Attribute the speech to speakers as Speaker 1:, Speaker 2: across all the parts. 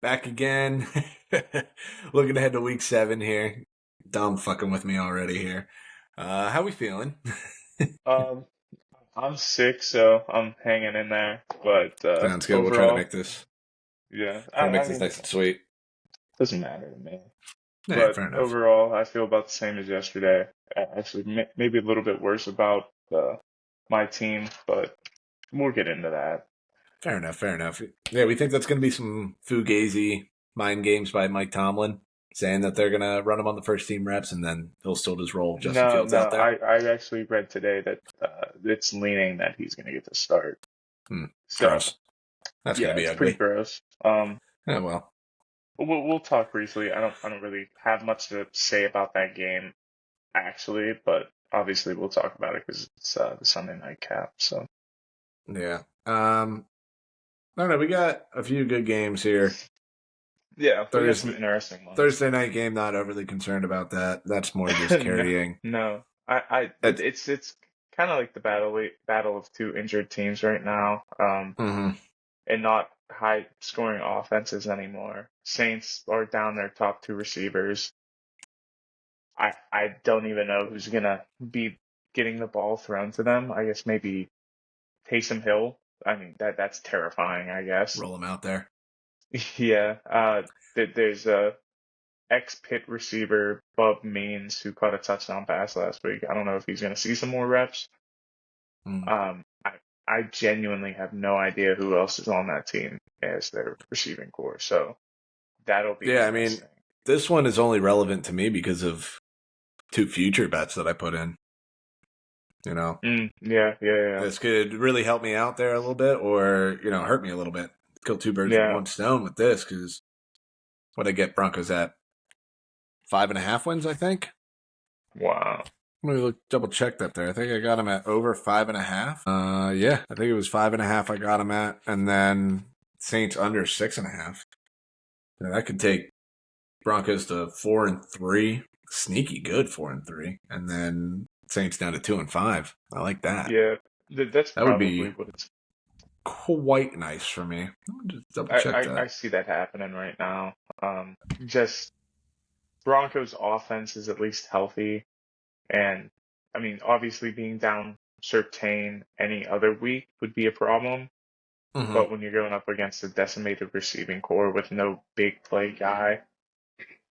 Speaker 1: Back again. Looking ahead to week 7 here. Dumb fucking with me already here. How we feeling?
Speaker 2: Um, I'm sick, so I'm hanging in there. But
Speaker 1: Sounds good. We'll try to
Speaker 2: overall,
Speaker 1: make this
Speaker 2: yeah,
Speaker 1: try to make
Speaker 2: I
Speaker 1: this
Speaker 2: mean,
Speaker 1: nice and sweet.
Speaker 2: doesn't matter to me.
Speaker 1: Yeah,
Speaker 2: But
Speaker 1: fair enough.
Speaker 2: overall, I feel about the same as yesterday. Actually, maybe a little bit worse about my team, but we'll get into that.
Speaker 1: Fair enough, fair enough. Yeah, we think that's gonna be some fugazi mind games by Mike Tomlin, saying that they're gonna run him on the first team reps and then he'll still just roll Justin
Speaker 2: No,
Speaker 1: Fields
Speaker 2: no,
Speaker 1: out there.
Speaker 2: I actually read today that it's leaning that he's going to get the start.
Speaker 1: Hmm.
Speaker 2: So
Speaker 1: Gross. That's gonna
Speaker 2: yeah,
Speaker 1: be
Speaker 2: it's pretty
Speaker 1: ugly.
Speaker 2: gross.
Speaker 1: Yeah, well.
Speaker 2: We'll talk briefly. I don't really have much to say about that game actually, but obviously we'll talk about it because it's the Sunday night cap. So
Speaker 1: Yeah. I don't know, we got a few good games here.
Speaker 2: yeah, we got some
Speaker 1: Thursday
Speaker 2: interesting ones.
Speaker 1: Thursday night game, not overly concerned about that. That's more just
Speaker 2: No,
Speaker 1: carrying.
Speaker 2: no,
Speaker 1: It,
Speaker 2: it's kind of like the battle of two injured teams right now,
Speaker 1: hmm
Speaker 2: and not high scoring offenses anymore. Saints are down their top two receivers. I don't even know who's gonna be getting the ball thrown to them. I guess maybe Taysom Hill. I mean that's terrifying. I guess.
Speaker 1: Roll them out there.
Speaker 2: Yeah. There's a ex-Pitt receiver Bub Means who caught a touchdown pass last week. I don't know if he's gonna see some more reps.
Speaker 1: Mm.
Speaker 2: I genuinely have no idea who else is on that team as their receiving core. So that'll be
Speaker 1: Yeah, I mean,
Speaker 2: interesting.
Speaker 1: this one is only relevant to me because of two future bets that I put in. You know,
Speaker 2: Yeah, yeah,
Speaker 1: this could really help me out there a little bit, or hurt me a little bit. Kill two birds with
Speaker 2: yeah.
Speaker 1: one stone with this because what I get Broncos at 5.5 wins, I think.
Speaker 2: Wow.
Speaker 1: Let me double check that there. I think I got him at over 5.5. Yeah, I think it was 5.5. I got him at, and then Saints under 6.5. Yeah, that could take Broncos to 4-3. Sneaky good 4-3, and then Saints down to 2-5. I like that.
Speaker 2: Yeah, that's
Speaker 1: That would
Speaker 2: probably
Speaker 1: be
Speaker 2: what it's.
Speaker 1: quite nice for me. Let me just double check
Speaker 2: I
Speaker 1: that.
Speaker 2: see that happening right now. Just Broncos offense is at least healthy, and I mean, obviously being down Surtain any other week would be a problem.
Speaker 1: Mm-hmm.
Speaker 2: But when you're going up against a decimated receiving core with no big play guy,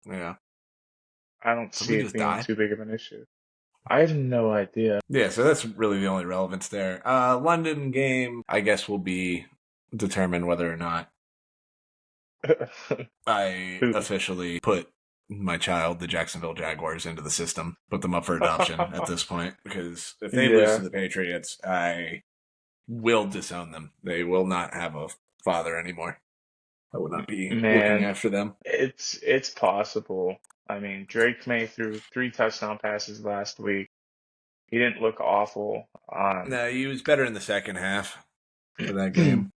Speaker 1: Yeah.
Speaker 2: I don't see
Speaker 1: Somebody
Speaker 2: it
Speaker 1: just
Speaker 2: being
Speaker 1: died.
Speaker 2: too big of an issue. I have no idea.
Speaker 1: Yeah, so that's really the only relevance there. London game, I guess, will be determine whether or not I
Speaker 2: Who?
Speaker 1: officially put my child, the Jacksonville Jaguars, into the system, put them up for adoption at this point. Because if they lose to
Speaker 2: Yeah,
Speaker 1: the Patriots, I will disown them. They will not have a father anymore. I will not be looking
Speaker 2: man,
Speaker 1: after them.
Speaker 2: it's possible. I mean, Drake May threw three touchdown passes last week. He didn't look awful.
Speaker 1: No, he was better in the second half of that game,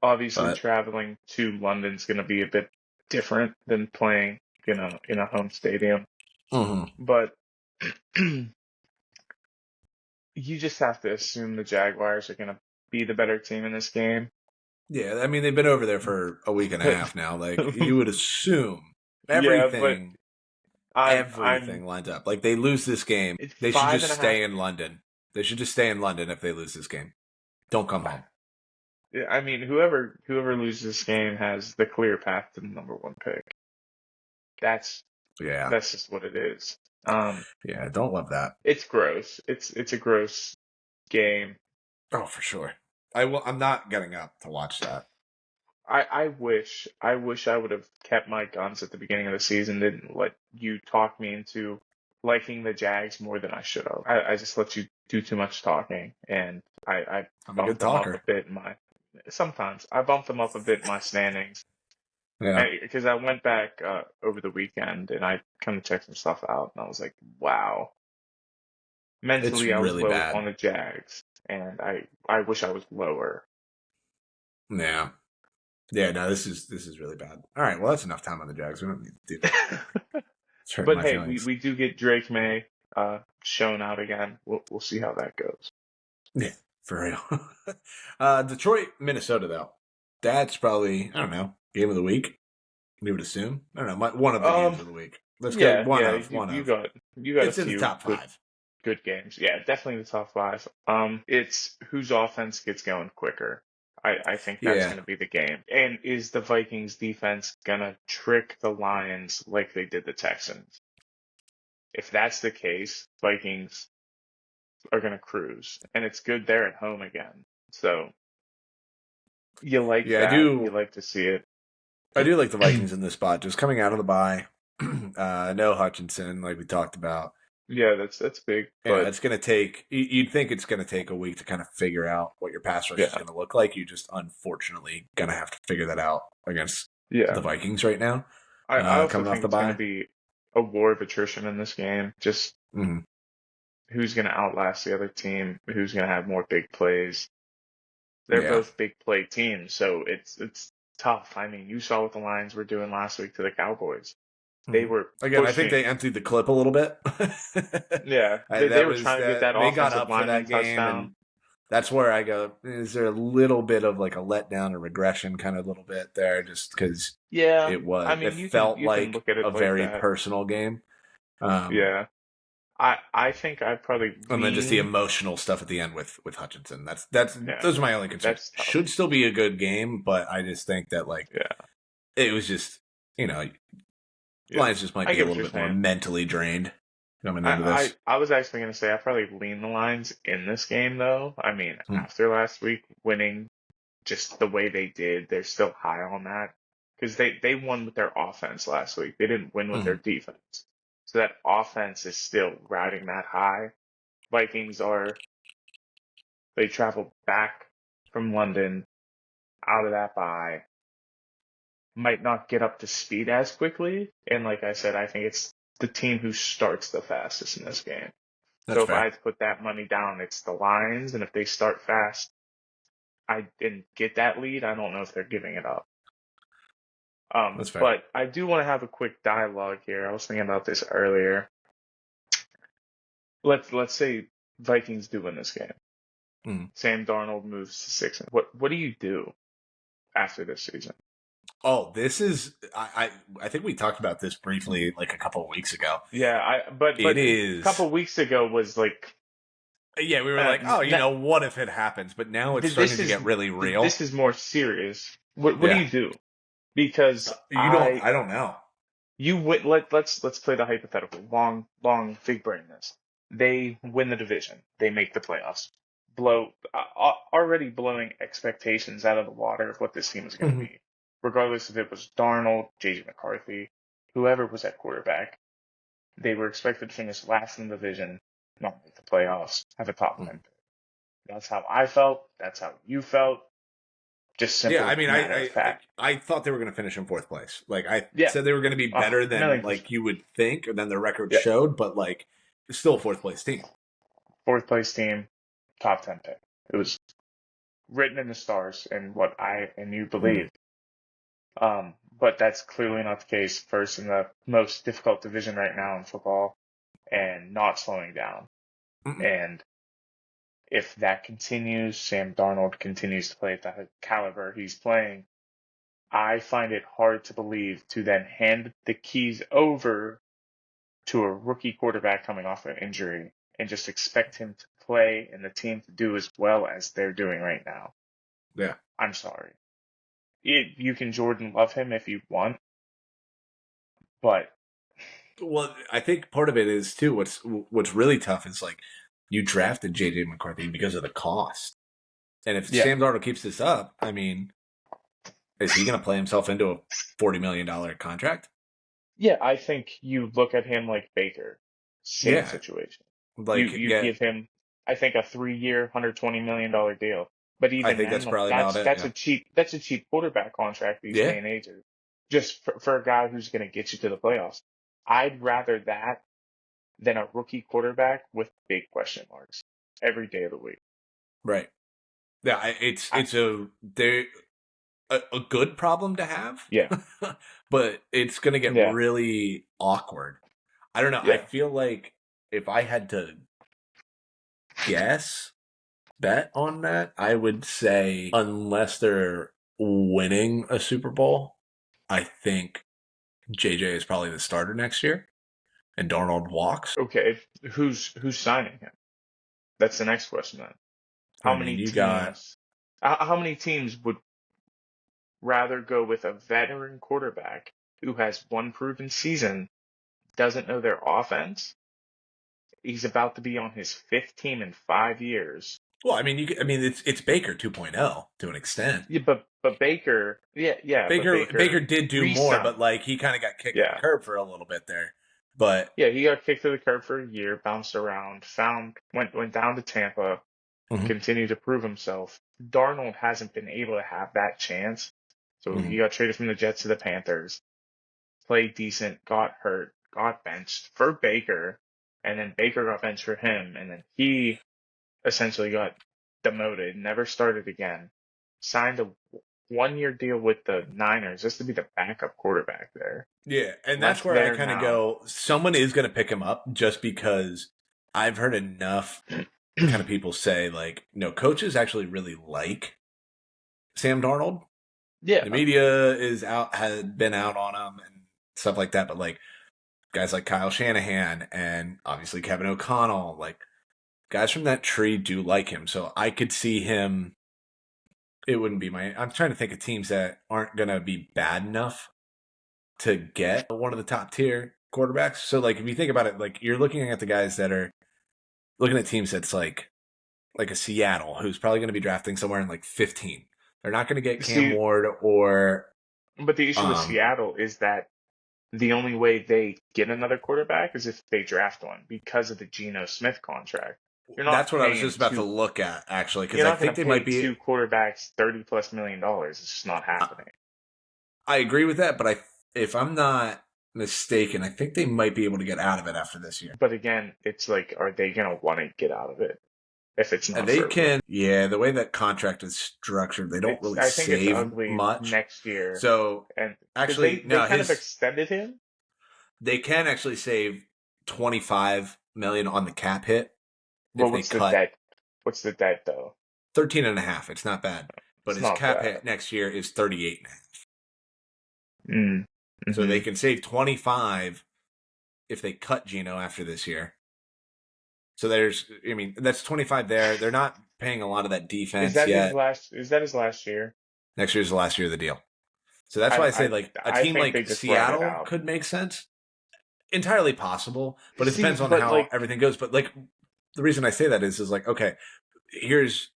Speaker 2: Obviously,
Speaker 1: but
Speaker 2: traveling to London's going to be a bit different than playing, in a home stadium.
Speaker 1: mhm.
Speaker 2: But you just have to assume the Jaguars are going to be the better team in this game.
Speaker 1: Yeah, I mean they've been over there for a week and a half now. Like you would assume
Speaker 2: Yeah, but
Speaker 1: everything
Speaker 2: I'm
Speaker 1: everything lines up. Like they lose this game,
Speaker 2: it's
Speaker 1: they should
Speaker 2: five
Speaker 1: just
Speaker 2: and a half.
Speaker 1: stay in London. They should just stay in London if they lose this game. Don't come home.
Speaker 2: I mean, whoever loses this game has the clear path to the number one pick. That's
Speaker 1: Yeah,
Speaker 2: that's just what it is. Um,
Speaker 1: yeah, don't love that.
Speaker 2: it's gross. It's a gross game.
Speaker 1: Oh, for sure. I will. I'm not getting up to watch that.
Speaker 2: I wish I would have kept my guns at the beginning of the season. Didn't let you talk me into liking the Jags more than I should have. I just let you do too much talking, and I
Speaker 1: I'm a good
Speaker 2: bumped them up a
Speaker 1: talker.
Speaker 2: bit in my. Sometimes I bumped them up a bit in my standings
Speaker 1: Yeah,
Speaker 2: because I went back over the weekend and I kind of checked some stuff out, and I was like, wow.
Speaker 1: it's
Speaker 2: Mentally, I was
Speaker 1: really
Speaker 2: low
Speaker 1: bad.
Speaker 2: on the Jags, and I wish I was lower.
Speaker 1: Yeah, yeah. No, this is really bad. All right, well that's enough time on the Jags. We don't need to do that. It's hurting
Speaker 2: But
Speaker 1: my
Speaker 2: hey,
Speaker 1: feelings.
Speaker 2: we do get Drake May shown out again. We'll see how that goes.
Speaker 1: Yeah, for real. Detroit, Minnesota, though. That's probably, I don't know, game of the week. We would assume. I don't know, one of the games
Speaker 2: Um,
Speaker 1: of the week. Let's go
Speaker 2: yeah,
Speaker 1: one
Speaker 2: yeah,
Speaker 1: of one
Speaker 2: you
Speaker 1: of.
Speaker 2: got a
Speaker 1: It's in the
Speaker 2: few
Speaker 1: top
Speaker 2: good
Speaker 1: five.
Speaker 2: good games. Yeah, definitely the top five. It's whose offense gets going quicker. I think that's
Speaker 1: Yeah,
Speaker 2: going to be the game. And is the Vikings defense going to trick the Lions like they did the Texans? If that's the case, Vikings are going to cruise, and it's good they're at home again. So you like
Speaker 1: yeah, I
Speaker 2: that. You
Speaker 1: do.
Speaker 2: like to see it.
Speaker 1: I do like the Vikings in this spot, just coming out of the bye. No Hutchinson, like we talked about.
Speaker 2: Yeah, that's big,
Speaker 1: Yeah,
Speaker 2: but
Speaker 1: it's going to take. You'd think it's going to take a week to kind of figure out what your pass rush is
Speaker 2: yeah,
Speaker 1: going to look like. You just unfortunately going to have to figure that out against
Speaker 2: yeah.
Speaker 1: the Vikings right now,
Speaker 2: I also
Speaker 1: coming off
Speaker 2: think
Speaker 1: the
Speaker 2: it's going to
Speaker 1: bye.
Speaker 2: be a war of attrition in this game. Just
Speaker 1: Mm-hmm.
Speaker 2: who's going to outlast the other team, who's going to have more big plays. They're
Speaker 1: Yeah.
Speaker 2: both big play teams, so it's tough. I mean, you saw what the Lions were doing last week to the Cowboys. They
Speaker 1: Mm-hmm.
Speaker 2: were
Speaker 1: Again, I think they
Speaker 2: pushing.
Speaker 1: emptied the clip a little bit.
Speaker 2: Yeah, they
Speaker 1: That
Speaker 2: were
Speaker 1: was
Speaker 2: trying to get
Speaker 1: that
Speaker 2: that
Speaker 1: they got
Speaker 2: offensive
Speaker 1: up for
Speaker 2: lineman
Speaker 1: that game,
Speaker 2: touchdown.
Speaker 1: and that's where I go. Is there a little bit of like a letdown or regression, kind of little bit there, just because
Speaker 2: Yeah, I
Speaker 1: it
Speaker 2: mean,
Speaker 1: felt
Speaker 2: you can
Speaker 1: like
Speaker 2: look at
Speaker 1: a
Speaker 2: it like
Speaker 1: very
Speaker 2: that.
Speaker 1: personal game, um,
Speaker 2: Yeah, I think I'd probably
Speaker 1: and then just the
Speaker 2: lean.
Speaker 1: emotional stuff at the end with Hutchinson. That's
Speaker 2: Yeah,
Speaker 1: those are my only concerns.
Speaker 2: that's tough.
Speaker 1: Should still be a good game, but I just think that like
Speaker 2: Yeah,
Speaker 1: it was just you know
Speaker 2: yeah.
Speaker 1: Lions just might
Speaker 2: I
Speaker 1: be a
Speaker 2: get what
Speaker 1: little
Speaker 2: you're
Speaker 1: bit more
Speaker 2: saying.
Speaker 1: mentally drained coming into this.
Speaker 2: I was actually going to say I probably lean the Lions in this game though. I mean,
Speaker 1: Hmm.
Speaker 2: after last week winning just the way they did, they're still high on that because they won with their offense last week. They didn't win with their
Speaker 1: Hmm.
Speaker 2: defense. So that offense is still riding that high. Vikings are they travel back from London out of that bye, might not get up to speed as quickly. And like I said, I think it's the team who starts the fastest in this game.
Speaker 1: That's
Speaker 2: So if I
Speaker 1: fair.
Speaker 2: had to put that money down, it's the Lions, and if they start fast, I didn't get that lead. I don't know if they're giving it up.
Speaker 1: That's fair.
Speaker 2: But I do want to have a quick dialogue here. I was thinking about this earlier. Let's say Vikings do win this game.
Speaker 1: Hmm.
Speaker 2: Sam Darnold moves to six. What do you do after this season?
Speaker 1: Oh, this is I think we talked about this briefly like a couple of weeks ago.
Speaker 2: Yeah, but
Speaker 1: It
Speaker 2: a
Speaker 1: is
Speaker 2: couple weeks ago was like
Speaker 1: yeah, we were
Speaker 2: uh,
Speaker 1: like, oh,
Speaker 2: n-
Speaker 1: what if it happens? But now it's starting
Speaker 2: this
Speaker 1: to
Speaker 2: is
Speaker 1: get really real.
Speaker 2: this is more serious. What do
Speaker 1: Yeah.
Speaker 2: you do? Because
Speaker 1: I don't know.
Speaker 2: you win. Let's play the hypothetical. Long big brain this. They win the division. They make the playoffs. Already blowing expectations out of the water of what this team is going to
Speaker 1: Mhm.
Speaker 2: be, regardless if it was Darnold, JJ McCarthy, whoever was at quarterback. They were expected to finish last in the division, not make the playoffs, have a top 10
Speaker 1: Mhm.
Speaker 2: pick. That's how I felt. That's how you felt. Just
Speaker 1: Yeah, I
Speaker 2: simple
Speaker 1: mean,
Speaker 2: matter of fact.
Speaker 1: I thought they were going to finish in fourth place. Like I
Speaker 2: Yeah,
Speaker 1: said, they were going to be
Speaker 2: a
Speaker 1: better than
Speaker 2: million
Speaker 1: like
Speaker 2: percent.
Speaker 1: you would think, or than their record
Speaker 2: Yeah,
Speaker 1: showed. But like, it's still a fourth place team.
Speaker 2: fourth place team, top 10 pick. It was written in the stars and what I and you
Speaker 1: Mhm.
Speaker 2: believe. But that's clearly not the case. First in the most difficult division right now in football and not slowing down.
Speaker 1: Mm-mm.
Speaker 2: And if that continues, Sam Darnold continues to play at the caliber he's playing, I find it hard to believe to then hand the keys over to a rookie quarterback coming off an injury and just expect him to play and the team to do as well as they're doing right now.
Speaker 1: Yeah.
Speaker 2: I'm sorry. You can Jordan love him if you want, but
Speaker 1: Well, I think part of it is too. What's really tough is like you drafted JJ McCarthy because of the cost, and if
Speaker 2: yeah,
Speaker 1: Sam Darnold keeps this up, I mean, is he going to play himself into a $40 million contract?
Speaker 2: yeah, I think you look at him like Baker, same
Speaker 1: Yeah,
Speaker 2: situation.
Speaker 1: like
Speaker 2: You
Speaker 1: yeah,
Speaker 2: give him, I think, a 3-year, $120 million deal. But
Speaker 1: I
Speaker 2: even
Speaker 1: think that's
Speaker 2: then, like
Speaker 1: probably about it. Yeah,
Speaker 2: that's a cheap quarterback contract these
Speaker 1: yeah,
Speaker 2: day and age, just for a guy who's going to get you to the playoffs. I'd rather that than a rookie quarterback with big question marks every day of the week.
Speaker 1: right. Yeah,
Speaker 2: I,
Speaker 1: a good problem to have,
Speaker 2: yeah,
Speaker 1: but it's going to get
Speaker 2: yeah,
Speaker 1: really awkward. I don't know. I
Speaker 2: yeah,
Speaker 1: feel like if I had to guess bet on that, I would say unless they're winning a Super Bowl, I think JJ is probably the starter next year, and Darnold walks.
Speaker 2: Okay, who's signing him? That's the next question then.
Speaker 1: I mean, you got
Speaker 2: How many teams would rather go with a veteran quarterback who has one proven season, doesn't know their offense? He's about to be on his fifth team in 5 years.
Speaker 1: well. I mean, I mean, it's Baker 2.0 to an extent.
Speaker 2: Yeah, but Baker, but
Speaker 1: Baker did do more, but
Speaker 2: re-signed.
Speaker 1: like he kind of got kicked to the
Speaker 2: Yeah,
Speaker 1: curb for a little bit there. But
Speaker 2: yeah, he got kicked to the curb for a year, bounced around, went down to Tampa,
Speaker 1: mhm,
Speaker 2: continued to prove himself. Darnold hasn't been able to have that chance, so he
Speaker 1: mhm.
Speaker 2: got traded from the Jets to the Panthers, played decent, got hurt, got benched for Baker, and then Baker got benched for him, and then he essentially got demoted, never started again, signed a 1 year deal with the Niners just to be the backup quarterback there.
Speaker 1: Yeah, and that's
Speaker 2: Left
Speaker 1: where I
Speaker 2: there
Speaker 1: kind of
Speaker 2: now.
Speaker 1: go. Someone is going to pick him up just because I've heard enough kind of people say like, no, coaches actually really like Sam Darnold. The
Speaker 2: Yeah.
Speaker 1: media is out, had been out on him and stuff like that, but like guys like Kyle Shanahan and obviously Kevin O'Connell, like guys from that tree do like him. So I could see him. It wouldn't be my. I'm trying to think of teams that aren't going to be bad enough to get one of the top tier quarterbacks. So like if you think about it, like you're looking at the guys that are looking at teams that's like a Seattle who's probably going to be drafting somewhere in like 15. They're not going to get Cam
Speaker 2: See,
Speaker 1: Ward or
Speaker 2: but the issue with
Speaker 1: um
Speaker 2: Seattle is that the only way they get another quarterback is if they draft one because of the Geno Smith contract. You're not
Speaker 1: that's what I was
Speaker 2: paying
Speaker 1: just about to
Speaker 2: two.
Speaker 1: look at actually because
Speaker 2: You're
Speaker 1: I
Speaker 2: not going
Speaker 1: think
Speaker 2: to
Speaker 1: they
Speaker 2: pay
Speaker 1: might be.
Speaker 2: two quarterbacks $30+ million. It's just not
Speaker 1: I,
Speaker 2: happening.
Speaker 1: I agree with that, but if I'm not mistaken, I think they might be able to get out of it after this year.
Speaker 2: But again, it's like, are they going to want to get out of it if it's
Speaker 1: And
Speaker 2: not
Speaker 1: they
Speaker 2: for?
Speaker 1: can, yeah, the way that contract is structured, they don't really
Speaker 2: I think it's
Speaker 1: save
Speaker 2: ugly
Speaker 1: much.
Speaker 2: next year,
Speaker 1: So
Speaker 2: and because
Speaker 1: actually,
Speaker 2: they
Speaker 1: no,
Speaker 2: kind of
Speaker 1: his
Speaker 2: extended him.
Speaker 1: they can actually save 25 million on the cap hit
Speaker 2: Well,
Speaker 1: if they
Speaker 2: what's the
Speaker 1: cut
Speaker 2: debt? What's the debt though?
Speaker 1: 13 and a half. It's not bad, but
Speaker 2: It's
Speaker 1: his
Speaker 2: not
Speaker 1: cap
Speaker 2: bad.
Speaker 1: hit next year is 38 and a half.
Speaker 2: Mm.
Speaker 1: So they
Speaker 2: Hmm.
Speaker 1: can save 25 if they cut Gino after this year. So I mean, that's 25 there. They're not paying a lot of that
Speaker 2: Is
Speaker 1: defense
Speaker 2: that his
Speaker 1: yet.
Speaker 2: last? Is that his last year?
Speaker 1: Next year's the last year of the deal. So that's
Speaker 2: I
Speaker 1: why I say
Speaker 2: I
Speaker 1: like a
Speaker 2: I
Speaker 1: team
Speaker 2: think they
Speaker 1: like
Speaker 2: just ride it
Speaker 1: Seattle
Speaker 2: out.
Speaker 1: could make sense. Entirely possible, but it
Speaker 2: See,
Speaker 1: depends on
Speaker 2: but
Speaker 1: how
Speaker 2: like,
Speaker 1: everything goes. But like the reason I say that is like, okay, here's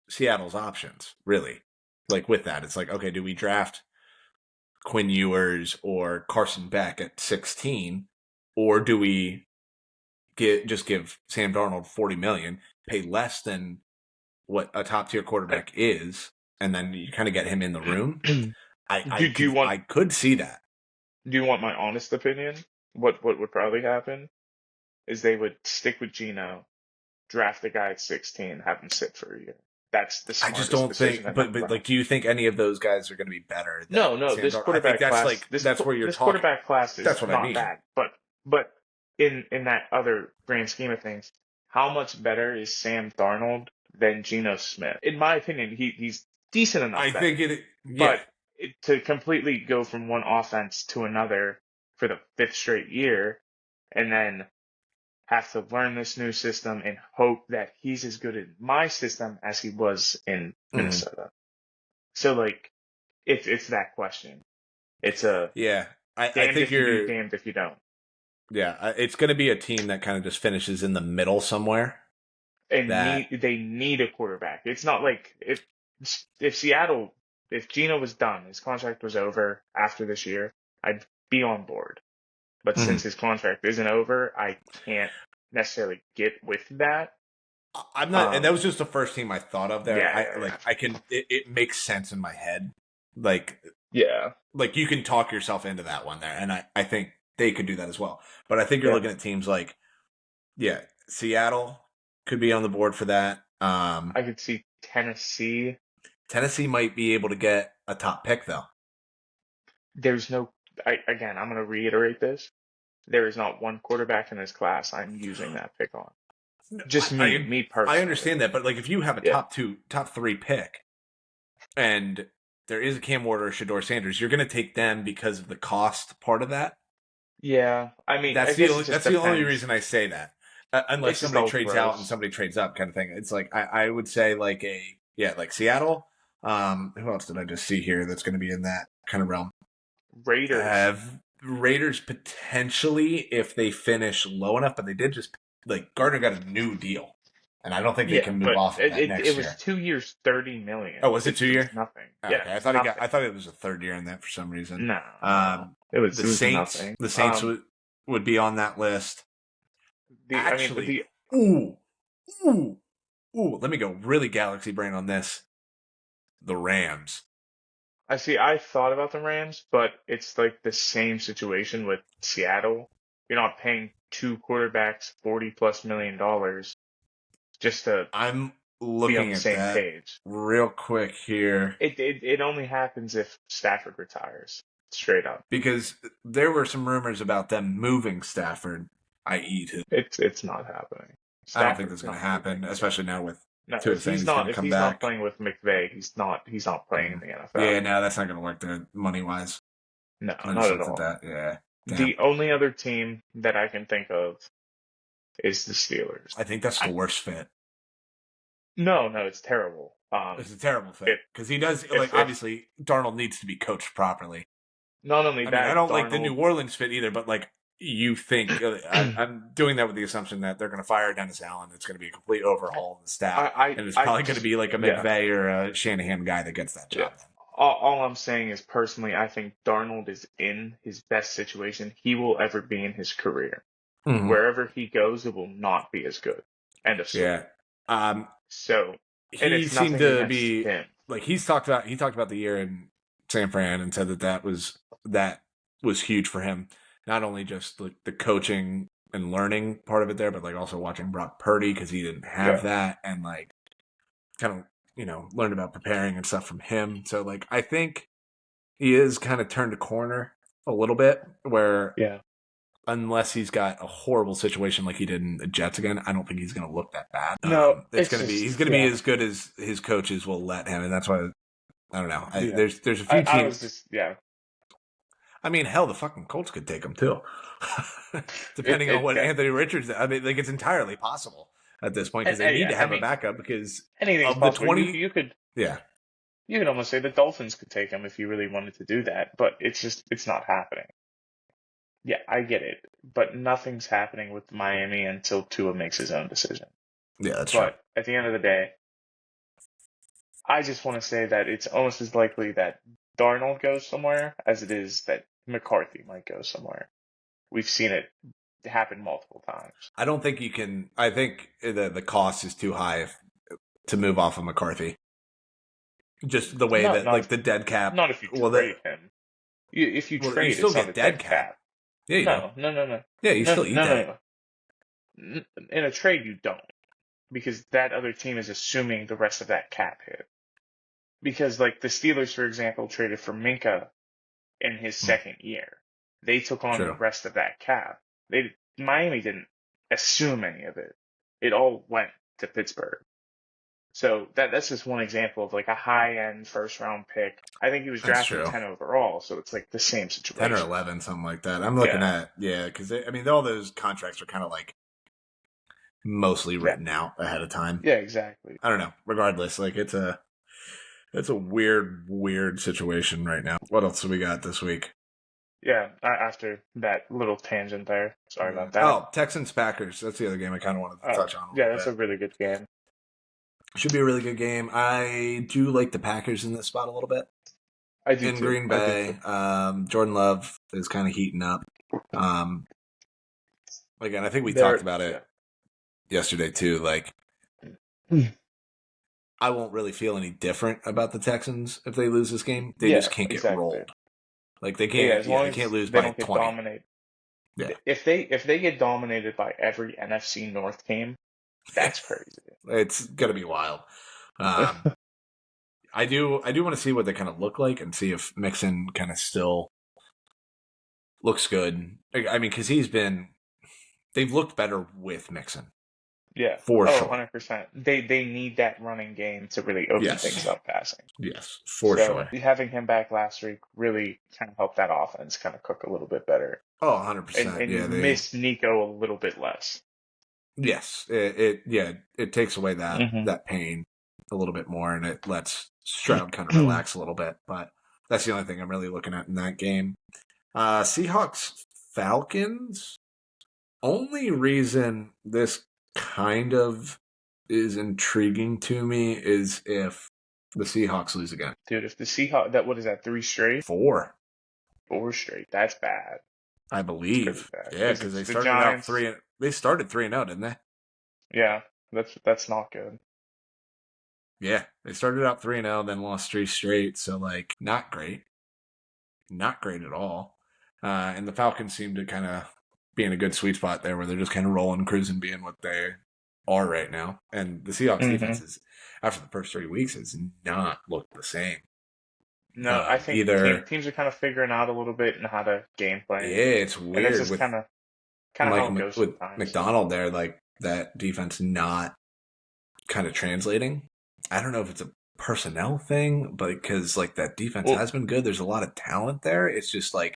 Speaker 1: Seattle's options, really. Like with that, it's like, okay, do we draft Quinn Ewers or Carson Beck at 16, or do we just give Sam Darnold 40 million, pay less than what a top tier quarterback is, and then you kind of get him in the room?
Speaker 2: do you want
Speaker 1: I could see that.
Speaker 2: my honest opinion? What would probably happen is they would stick with Geno, draft the guy at 16, have him sit for a year. That's the
Speaker 1: I just
Speaker 2: smartest
Speaker 1: don't
Speaker 2: decision
Speaker 1: think,
Speaker 2: in that
Speaker 1: but
Speaker 2: round.
Speaker 1: like, do you think any of those guys are going to be better than
Speaker 2: No, no,
Speaker 1: Sam
Speaker 2: this
Speaker 1: Darnold? I think
Speaker 2: quarterback
Speaker 1: that's
Speaker 2: class,
Speaker 1: like that's where you're
Speaker 2: this
Speaker 1: talking.
Speaker 2: quarterback class
Speaker 1: That's
Speaker 2: is
Speaker 1: what I
Speaker 2: not
Speaker 1: mean.
Speaker 2: bad, but in that other grand scheme of things, how much better is Sam Darnold than Geno Smith? In my opinion, he's decent
Speaker 1: I
Speaker 2: enough
Speaker 1: think
Speaker 2: better,
Speaker 1: it. Yeah,
Speaker 2: but to completely go from one offense to another for the fifth straight year, and then have to learn this new system and hope that he's as good in my system as he was in
Speaker 1: hmm
Speaker 2: Minnesota. So like, it's that question. It's a
Speaker 1: yeah. I
Speaker 2: damned
Speaker 1: think
Speaker 2: if you do,
Speaker 1: you're.
Speaker 2: damned if you don't.
Speaker 1: Yeah, it's going to be a team that kind of just finishes in the middle somewhere.
Speaker 2: And
Speaker 1: That
Speaker 2: they need a quarterback. It's not like if Seattle, if Geno was done, his contract was over after this year, I'd be on board. But
Speaker 1: mhm.
Speaker 2: since his contract isn't over, I can't necessarily get with that.
Speaker 1: I'm not, and that
Speaker 2: Um,
Speaker 1: was just the first team I thought of there.
Speaker 2: yeah,
Speaker 1: I
Speaker 2: yeah,
Speaker 1: like, I can, it makes sense in my head. Like,
Speaker 2: yeah,
Speaker 1: like you can talk yourself into that one there, and I think they could do that as well. But I think you're
Speaker 2: yeah,
Speaker 1: looking at teams like, yeah, Seattle could be on the board for that.
Speaker 2: I could see Tennessee.
Speaker 1: Tennessee might be able to get a top pick though.
Speaker 2: There's no. Again, I'm going to reiterate this. There is not one quarterback in this class I'm using that pick on. Just me
Speaker 1: I
Speaker 2: personally.
Speaker 1: understand that, but like if you have a
Speaker 2: Yeah.
Speaker 1: top three pick, and there is a Cam Ward or a Shador Sanders, you're going to take them because of the cost part of that.
Speaker 2: Yeah, I mean, I guess it just
Speaker 1: That's the only
Speaker 2: depends.
Speaker 1: reason I say that. Unless
Speaker 2: It's just
Speaker 1: somebody
Speaker 2: all
Speaker 1: trades out and
Speaker 2: gross.
Speaker 1: somebody trades up, kind of thing. It's like I would say like like Seattle. Who else did I just see here that's going to be in that kind of realm?
Speaker 2: Raiders.
Speaker 1: Raiders potentially if they finish low enough, but they did just like Gardner got a new deal, and I don't think they
Speaker 2: Yeah,
Speaker 1: can move
Speaker 2: but
Speaker 1: off of that
Speaker 2: it
Speaker 1: next
Speaker 2: was
Speaker 1: year.
Speaker 2: 2 years, 30 million.
Speaker 1: Oh, was it 2
Speaker 2: It was
Speaker 1: year?
Speaker 2: nothing.
Speaker 1: Oh,
Speaker 2: Yeah,
Speaker 1: okay,
Speaker 2: nothing.
Speaker 1: I thought it was a third year in that for some reason.
Speaker 2: No, no,
Speaker 1: Um,
Speaker 2: it was nothing.
Speaker 1: The Saints would be on that list.
Speaker 2: I mean
Speaker 1: Actually,
Speaker 2: the
Speaker 1: ooh, ooh, ooh. Let me go really galaxy brain on this. The Rams.
Speaker 2: I see. I thought about the Rams, but it's like the same situation with Seattle. You're not paying two quarterbacks $40+ million just to
Speaker 1: I'm
Speaker 2: be on
Speaker 1: looking
Speaker 2: the
Speaker 1: at
Speaker 2: same
Speaker 1: that
Speaker 2: page.
Speaker 1: real quick here
Speaker 2: It only happens if Stafford retires, straight up.
Speaker 1: because there were some rumors about them moving Stafford, i.e., to.
Speaker 2: It's not happening.
Speaker 1: I don't think
Speaker 2: Stafford's
Speaker 1: that's going to
Speaker 2: not
Speaker 1: happen,
Speaker 2: moving.
Speaker 1: especially now with
Speaker 2: No,
Speaker 1: Tua saying he's going to
Speaker 2: if
Speaker 1: come
Speaker 2: he's not
Speaker 1: back.
Speaker 2: playing with McVay, he's not playing in
Speaker 1: Mm.
Speaker 2: the NFL.
Speaker 1: Yeah, no, that's not going to work there money wise.
Speaker 2: No,
Speaker 1: I just
Speaker 2: not at
Speaker 1: looked at
Speaker 2: all.
Speaker 1: that. Yeah, damn.
Speaker 2: The only other team that I can think of is the Steelers.
Speaker 1: I think that's the worst fit.
Speaker 2: No, it's terrible.
Speaker 1: It's a terrible fit
Speaker 2: If
Speaker 1: because he does
Speaker 2: if
Speaker 1: obviously Darnold needs to be coached properly.
Speaker 2: not only
Speaker 1: I mean, I
Speaker 2: that,
Speaker 1: don't like the New
Speaker 2: Darnold.
Speaker 1: Orleans fit either, but like you think I'm doing that with the assumption that they're going to fire Dennis Allen. It's going to be a complete overhaul of the staff, and it's
Speaker 2: I
Speaker 1: probably going to
Speaker 2: just
Speaker 1: be like a
Speaker 2: yeah
Speaker 1: McVay or a Shanahan guy that gets that
Speaker 2: yeah.
Speaker 1: job.
Speaker 2: All I'm saying is personally, I think Darnold is in his best situation he will ever be in his career.
Speaker 1: Mm-hmm.
Speaker 2: Wherever he goes, it will not be as good. End of story.
Speaker 1: Yeah. Um,
Speaker 2: So, and
Speaker 1: he
Speaker 2: it's
Speaker 1: seemed
Speaker 2: nothing
Speaker 1: to
Speaker 2: against
Speaker 1: be
Speaker 2: him.
Speaker 1: like he talked about the year in San Fran and said that was huge for him. Not only just like the coaching and learning part of it there, but like also watching Brock Purdy because he didn't have
Speaker 2: Yeah.
Speaker 1: that and like kind of learned about preparing and stuff from him. So like I think he is kind of turned a corner a little bit where
Speaker 2: Yeah.
Speaker 1: unless he's got a horrible situation like he did in the Jets again, I don't think he's going to look that bad.
Speaker 2: No,
Speaker 1: It's
Speaker 2: it's
Speaker 1: going to be
Speaker 2: just
Speaker 1: he's going to be as good as his coaches will let him, and that's why I don't know.
Speaker 2: yeah.
Speaker 1: There's a few
Speaker 2: I was
Speaker 1: teams.
Speaker 2: just yeah.
Speaker 1: I mean, hell, the fucking Colts could take him too, depending on what
Speaker 2: Yeah.
Speaker 1: Anthony Richards. I mean, like it's entirely possible at this point because they need
Speaker 2: Yeah,
Speaker 1: to have a backup because
Speaker 2: anything's
Speaker 1: of the
Speaker 2: possible.
Speaker 1: 20.
Speaker 2: You could almost say the Dolphins could take him if you really wanted to do that, but it's not happening. Yeah, I get it, but nothing's happening with Miami until Tua makes his own decision.
Speaker 1: Yeah, that's true.
Speaker 2: But at the end of the day, I just want to say that it's almost as likely that Darnold goes somewhere as it is that McCarthy might go somewhere. We've seen it happen multiple times.
Speaker 1: I don't think you can. I think the cost is too high to move off of McCarthy. Just the way like the dead cap.
Speaker 2: Not if you trade him. If you trade,
Speaker 1: you still
Speaker 2: it's
Speaker 1: get
Speaker 2: not a
Speaker 1: dead
Speaker 2: dead
Speaker 1: cap.
Speaker 2: cap.
Speaker 1: Yeah, you
Speaker 2: No.
Speaker 1: Yeah, you still eat that.
Speaker 2: No. In a trade, you don't, because that other team is assuming the rest of that cap hit. Because like the Steelers, for example, traded for Minka in his second year. They took on the rest of that cap. Miami didn't assume any of it. It all went to Pittsburgh. So that's just one example of like a high-end first-round pick. I think he was drafted 10 overall, so it's like the same situation.
Speaker 1: 10 or 11, something like that. I'm looking at, because I mean, all those contracts are kind of like mostly written out ahead of time.
Speaker 2: Yeah, exactly.
Speaker 1: I don't know. Regardless, like it's a weird situation right now. What else do we got this week?
Speaker 2: Yeah, after that little tangent there. Sorry about that.
Speaker 1: Oh, Texans-Packers. That's the other game I kind of wanted to touch on.
Speaker 2: Yeah, that's a really good game.
Speaker 1: Should be a really good game. I do like the Packers in this spot a little bit.
Speaker 2: I do
Speaker 1: in Green Bay. Jordan Love is kind of heating up. Again, I think we talked about it yesterday too. Like, I won't really feel any different about the Texans if they lose this game. They just can't get rolled. Like they can't. They can't lose by 20.
Speaker 2: Dominated. Yeah. If they get dominated by every NFC North team, that's crazy.
Speaker 1: It's gonna be wild. I do want to see what they kind of look like and see if Mixon kind of still looks good. I mean, because they've looked better with Mixon.
Speaker 2: Yeah.
Speaker 1: for
Speaker 2: Oh,
Speaker 1: sure.
Speaker 2: 100%. They need that running game to really open things
Speaker 1: Yes,
Speaker 2: up passing.
Speaker 1: yes, for
Speaker 2: So
Speaker 1: sure.
Speaker 2: having him back last week really kind of helped that offense kind of cook a little bit better.
Speaker 1: Oh,
Speaker 2: And
Speaker 1: 100%.
Speaker 2: and you
Speaker 1: Yeah, they.
Speaker 2: miss Nico a little bit less.
Speaker 1: Yes, it takes away that
Speaker 2: Hmm.
Speaker 1: that pain a little bit more, and it lets Stroud kind of relax a little bit. But that's the only thing I'm really looking at in that game. Seahawks Falcons. Only reason this kind of is intriguing to me is if the Seahawks lose again.
Speaker 2: Dude, if the Seahawks, that what is that, three straight?
Speaker 1: 4,
Speaker 2: Four straight. That's bad.
Speaker 1: I
Speaker 2: It's pretty
Speaker 1: believe.
Speaker 2: bad.
Speaker 1: Yeah,
Speaker 2: Because
Speaker 1: because
Speaker 2: it's
Speaker 1: they
Speaker 2: the
Speaker 1: started out
Speaker 2: Giants.
Speaker 1: 3. They started 3-0, didn't they?
Speaker 2: Yeah, that's not good.
Speaker 1: Yeah, they started out 3-0, then lost 3 straight. So like, not great, not great at all. And the Falcons seem to kind of be in a good sweet spot there, where they're just kind of rolling, cruising, being what they are right now. And the Seahawks
Speaker 2: Hmm.
Speaker 1: defense is, after the first 3 weeks, has not looked the same.
Speaker 2: No, I think
Speaker 1: Either,
Speaker 2: teams are kind of figuring out a little bit and how to game
Speaker 1: yeah,
Speaker 2: plan,
Speaker 1: it's
Speaker 2: and it's
Speaker 1: weird
Speaker 2: just
Speaker 1: with
Speaker 2: kind of how
Speaker 1: Michael
Speaker 2: it goes
Speaker 1: with
Speaker 2: sometimes.
Speaker 1: McDonald there, like that defense not kind of translating. I don't know if it's a personnel thing, but because like that defense
Speaker 2: Well,
Speaker 1: has been good, there's a lot of talent there. It's just like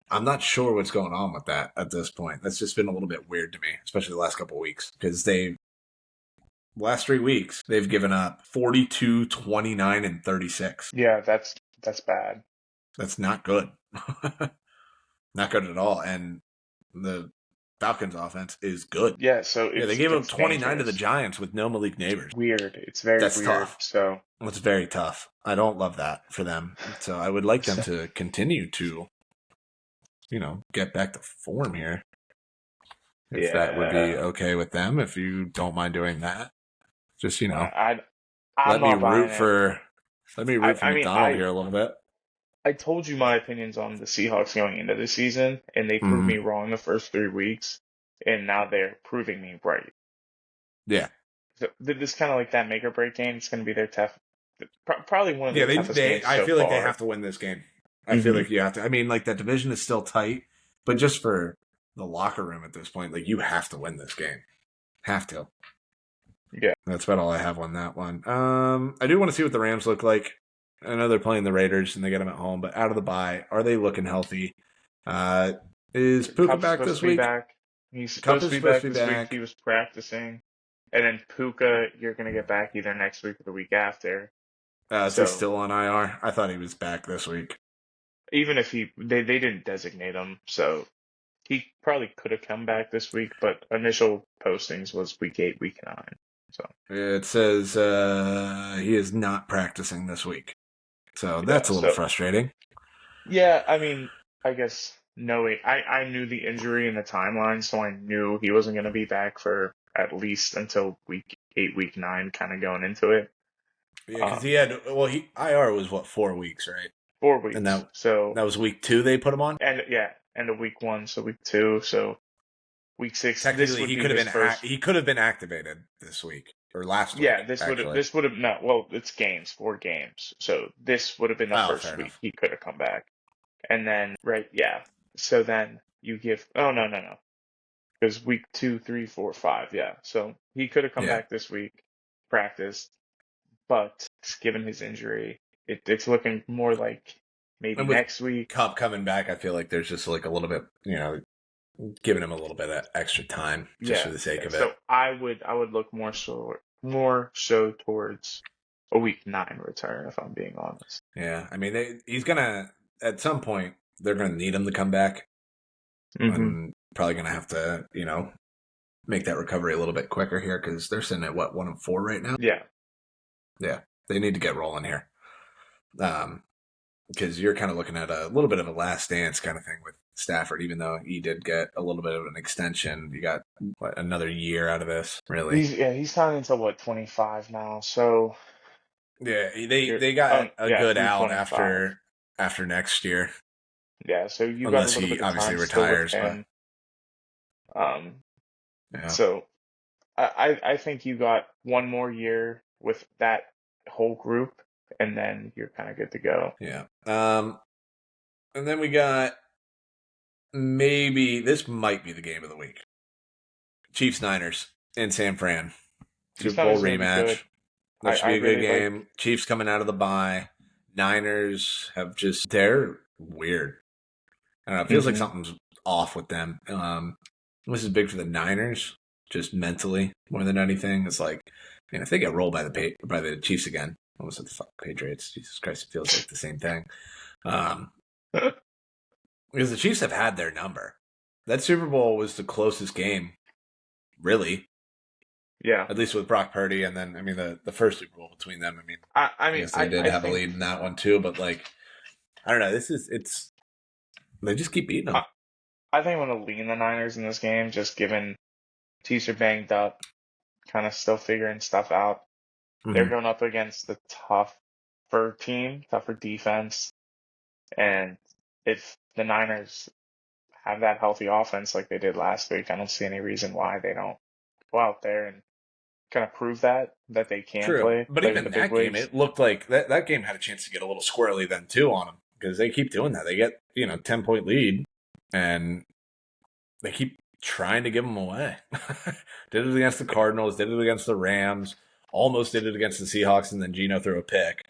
Speaker 1: I'm not sure what's going on with that at this point. That's just been a little bit weird to me, especially the last couple of weeks, because they last 3 weeks they've given up 42, 29, and 36.
Speaker 2: yeah, that's bad.
Speaker 1: That's not good. Not good at all. And the Falcons offense is good.
Speaker 2: Yeah, so
Speaker 1: Yeah, they gave up
Speaker 2: it's
Speaker 1: 29 to the
Speaker 2: dangerous.
Speaker 1: Giants with no Malik Neighbors.
Speaker 2: Weird. It's very
Speaker 1: That's
Speaker 2: weird.
Speaker 1: tough.
Speaker 2: So
Speaker 1: It's very tough. I don't love that for them. So I would like them to continue to, get back to form here. If that would be
Speaker 2: yeah,
Speaker 1: okay with them, if you don't mind doing that. Just,
Speaker 2: I'm
Speaker 1: let me
Speaker 2: not
Speaker 1: root
Speaker 2: buying it.
Speaker 1: for
Speaker 2: I mean,
Speaker 1: McDonald here a little bit.
Speaker 2: I told you my opinions on the Seahawks going into the season, and they proved
Speaker 1: Hmm.
Speaker 2: me wrong the first 3 weeks, and now they're proving me right.
Speaker 1: Yeah.
Speaker 2: So this kind of like that make or break game. It's going to be their probably one of
Speaker 1: Yeah,
Speaker 2: their toughest games
Speaker 1: I
Speaker 2: so
Speaker 1: feel like they
Speaker 2: far.
Speaker 1: have to win this game. I feel
Speaker 2: Hmm.
Speaker 1: like you have to. I mean, like that division is still tight, but just for the locker room at this point, like you have to win this game. Have to.
Speaker 2: Yeah.
Speaker 1: That's about all I have on that one. I do want to see what the Rams look like. I know they're playing the Raiders and they get them at home, but out of the bye, are they looking healthy? Uh, is Puka
Speaker 2: Cup's
Speaker 1: back
Speaker 2: supposed
Speaker 1: this
Speaker 2: to be
Speaker 1: week?
Speaker 2: back. He's
Speaker 1: Cup
Speaker 2: supposed to
Speaker 1: is
Speaker 2: be
Speaker 1: supposed
Speaker 2: back
Speaker 1: to be
Speaker 2: this week.
Speaker 1: back.
Speaker 2: He was practicing. And then Puka, you're going to get back either next week or the week after.
Speaker 1: Is he
Speaker 2: So
Speaker 1: still on IR? I thought he was back this week.
Speaker 2: even if they didn't designate him, so he probably could have come back this week, but initial postings was week 8, week 9. So
Speaker 1: It says he is not practicing this week. So
Speaker 2: yeah,
Speaker 1: that's a little
Speaker 2: so
Speaker 1: frustrating.
Speaker 2: yeah, I mean, I guess knowing I knew the injury and the timeline, so I knew he wasn't going to be back for at least until week 8, week 9, kind of going into it.
Speaker 1: Yeah, because
Speaker 2: Um,
Speaker 1: he IR was what, 4 weeks, right?
Speaker 2: four
Speaker 1: And
Speaker 2: weeks.
Speaker 1: that
Speaker 2: So
Speaker 1: was week 2 they put him on.
Speaker 2: and yeah, end of week 1, so week 2, so week 6. This
Speaker 1: Technically,
Speaker 2: would be his first.
Speaker 1: he could have been activated this week or last
Speaker 2: Yeah,
Speaker 1: week, actually.
Speaker 2: this would have no. Well, it's games, 4 games. So this would have been the
Speaker 1: Oh, fair
Speaker 2: first week
Speaker 1: enough.
Speaker 2: he could have come back, and then right, yeah. So then you give. Oh no, because week 2, 3, 4, 5. Yeah, so he could have come
Speaker 1: Yeah,
Speaker 2: back this week, practiced, but given his injury, it's looking more like maybe
Speaker 1: and with
Speaker 2: next week.
Speaker 1: Cup coming back, I feel like there's just like a little bit, giving him a little bit of extra time just for
Speaker 2: Yeah,
Speaker 1: the sake
Speaker 2: yeah.
Speaker 1: of it.
Speaker 2: So I would look more so towards a week 9 return, if I'm being honest.
Speaker 1: Yeah, I mean, he's gonna at some point they're gonna need him to come back,
Speaker 2: Hmm.
Speaker 1: and probably gonna have to, make that recovery a little bit quicker here because they're sitting at what 1-4 right now.
Speaker 2: Yeah.
Speaker 1: Yeah, they need to get rolling here. Because you're kind of looking at a little bit of a last dance kind of thing with Stafford, even though he did get a little bit of an extension. You got another year out of this, really.
Speaker 2: He's signed until what, 25 now. So
Speaker 1: Yeah,
Speaker 2: you're
Speaker 1: they got a
Speaker 2: yeah,
Speaker 1: good
Speaker 2: through
Speaker 1: out
Speaker 2: 25.
Speaker 1: after next year,
Speaker 2: Yeah, so you got a
Speaker 1: unless
Speaker 2: little
Speaker 1: he
Speaker 2: bit of
Speaker 1: obviously
Speaker 2: time still with
Speaker 1: retires. But
Speaker 2: him. Um,
Speaker 1: yeah,
Speaker 2: so I think you got one more year with that whole group, and then you're kind of good to go.
Speaker 1: yeah. And then we got maybe this might be the game of the week. Chiefs Niners. in San Fran.
Speaker 2: East
Speaker 1: Super
Speaker 2: Coast
Speaker 1: Bowl
Speaker 2: is going to be good.
Speaker 1: rematch. That should
Speaker 2: I
Speaker 1: be a good
Speaker 2: really like.
Speaker 1: game. Chiefs coming out of the bye. Niners have just they're weird. I don't know. It feels like
Speaker 2: Hmm.
Speaker 1: something's off with them. This is big for the Niners, just mentally more than anything. It's like, man, if they get rolled by the Chiefs again, almost like the fuck Patriots. Jesus Christ, it feels like the same thing. Um, because the Chiefs have had their number. That Super Bowl was the closest game, really,
Speaker 2: Yeah.
Speaker 1: at least with Brock Purdy, and then I mean the first Super Bowl between them. I mean,
Speaker 2: I
Speaker 1: I
Speaker 2: mean,
Speaker 1: guess they did
Speaker 2: I
Speaker 1: have a
Speaker 2: think
Speaker 1: lead in that one too, but like I don't know. It's they just keep beating
Speaker 2: I,
Speaker 1: them.
Speaker 2: I think I'm going to lean the Niners in this game, just given Chiefs are banged up, kind of still figuring stuff out. They're
Speaker 1: Mm-hmm.
Speaker 2: going up against the tougher team, tougher defense, and if the Niners have that healthy offense like they did last week, I don't see any reason why they don't go out there and kind of prove that they can
Speaker 1: True, but
Speaker 2: play with the
Speaker 1: even
Speaker 2: big
Speaker 1: that game,
Speaker 2: wigs.
Speaker 1: it looked like that game had a chance to get a little squirrely then too on them because they keep doing that. They get 10-point lead, and they keep trying to give them away. Did it against the Cardinals, did it against the Rams, almost did it against the Seahawks, and then Geno threw a pick.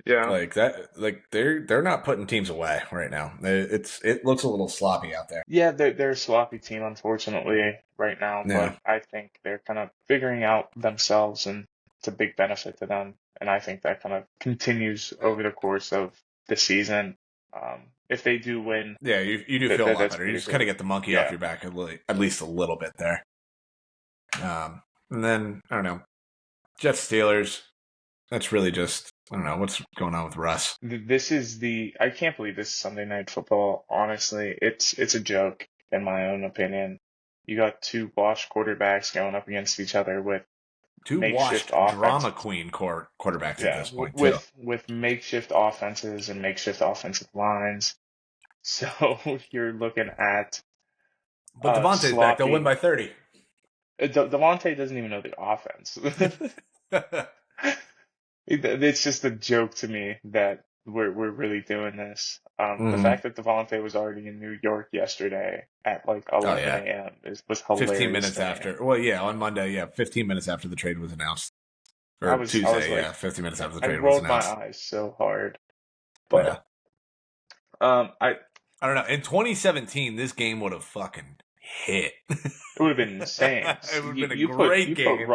Speaker 2: Yeah.
Speaker 1: Like that, like they're not putting teams away right now. It looks a little sloppy out there.
Speaker 2: Yeah, they're a sloppy team, unfortunately, right now,
Speaker 1: Yeah,
Speaker 2: but I think they're kind of figuring out themselves, and it's a big benefit to them. And I think that kind of continues over the course of the season. If they do win,
Speaker 1: yeah, you do feel a lot
Speaker 2: that's
Speaker 1: better. You
Speaker 2: pretty
Speaker 1: just kind of
Speaker 2: great.
Speaker 1: get the monkey off
Speaker 2: Yeah.
Speaker 1: your back at least a little bit there. And then I don't know, Jets Steelers. That's really just I don't know what's going on with Russ.
Speaker 2: This is I can't believe this is Sunday Night Football. Honestly, it's a joke in my own opinion. You got two washed quarterbacks going up against each other with
Speaker 1: Two
Speaker 2: makeshift
Speaker 1: washed drama
Speaker 2: offenses.
Speaker 1: queen quarterbacks at
Speaker 2: Yeah,
Speaker 1: this point too.
Speaker 2: with makeshift offenses and makeshift offensive lines. So you're looking at
Speaker 1: But Devontae's back. They'll win
Speaker 2: sloppy.
Speaker 1: by 30.
Speaker 2: Devontae doesn't even know the offense. It's just a joke to me that we're really doing this. The
Speaker 1: Mm-hmm.
Speaker 2: fact that Devontae was already in New York yesterday at like
Speaker 1: Oh
Speaker 2: 11
Speaker 1: yeah,
Speaker 2: a.m. was
Speaker 1: 15
Speaker 2: hilarious
Speaker 1: minutes
Speaker 2: to me.
Speaker 1: after. Well, yeah, on Monday, yeah, 15 minutes after the trade was announced, or
Speaker 2: I was
Speaker 1: Tuesday,
Speaker 2: like,
Speaker 1: yeah, 15 minutes after the
Speaker 2: I
Speaker 1: trade was
Speaker 2: rolled my
Speaker 1: announced.
Speaker 2: eyes so hard.
Speaker 1: Yeah,
Speaker 2: But I
Speaker 1: I don't know. In 2017, this game would have fucking hit.
Speaker 2: it would have been insane.
Speaker 1: It would have been a
Speaker 2: You put
Speaker 1: great game.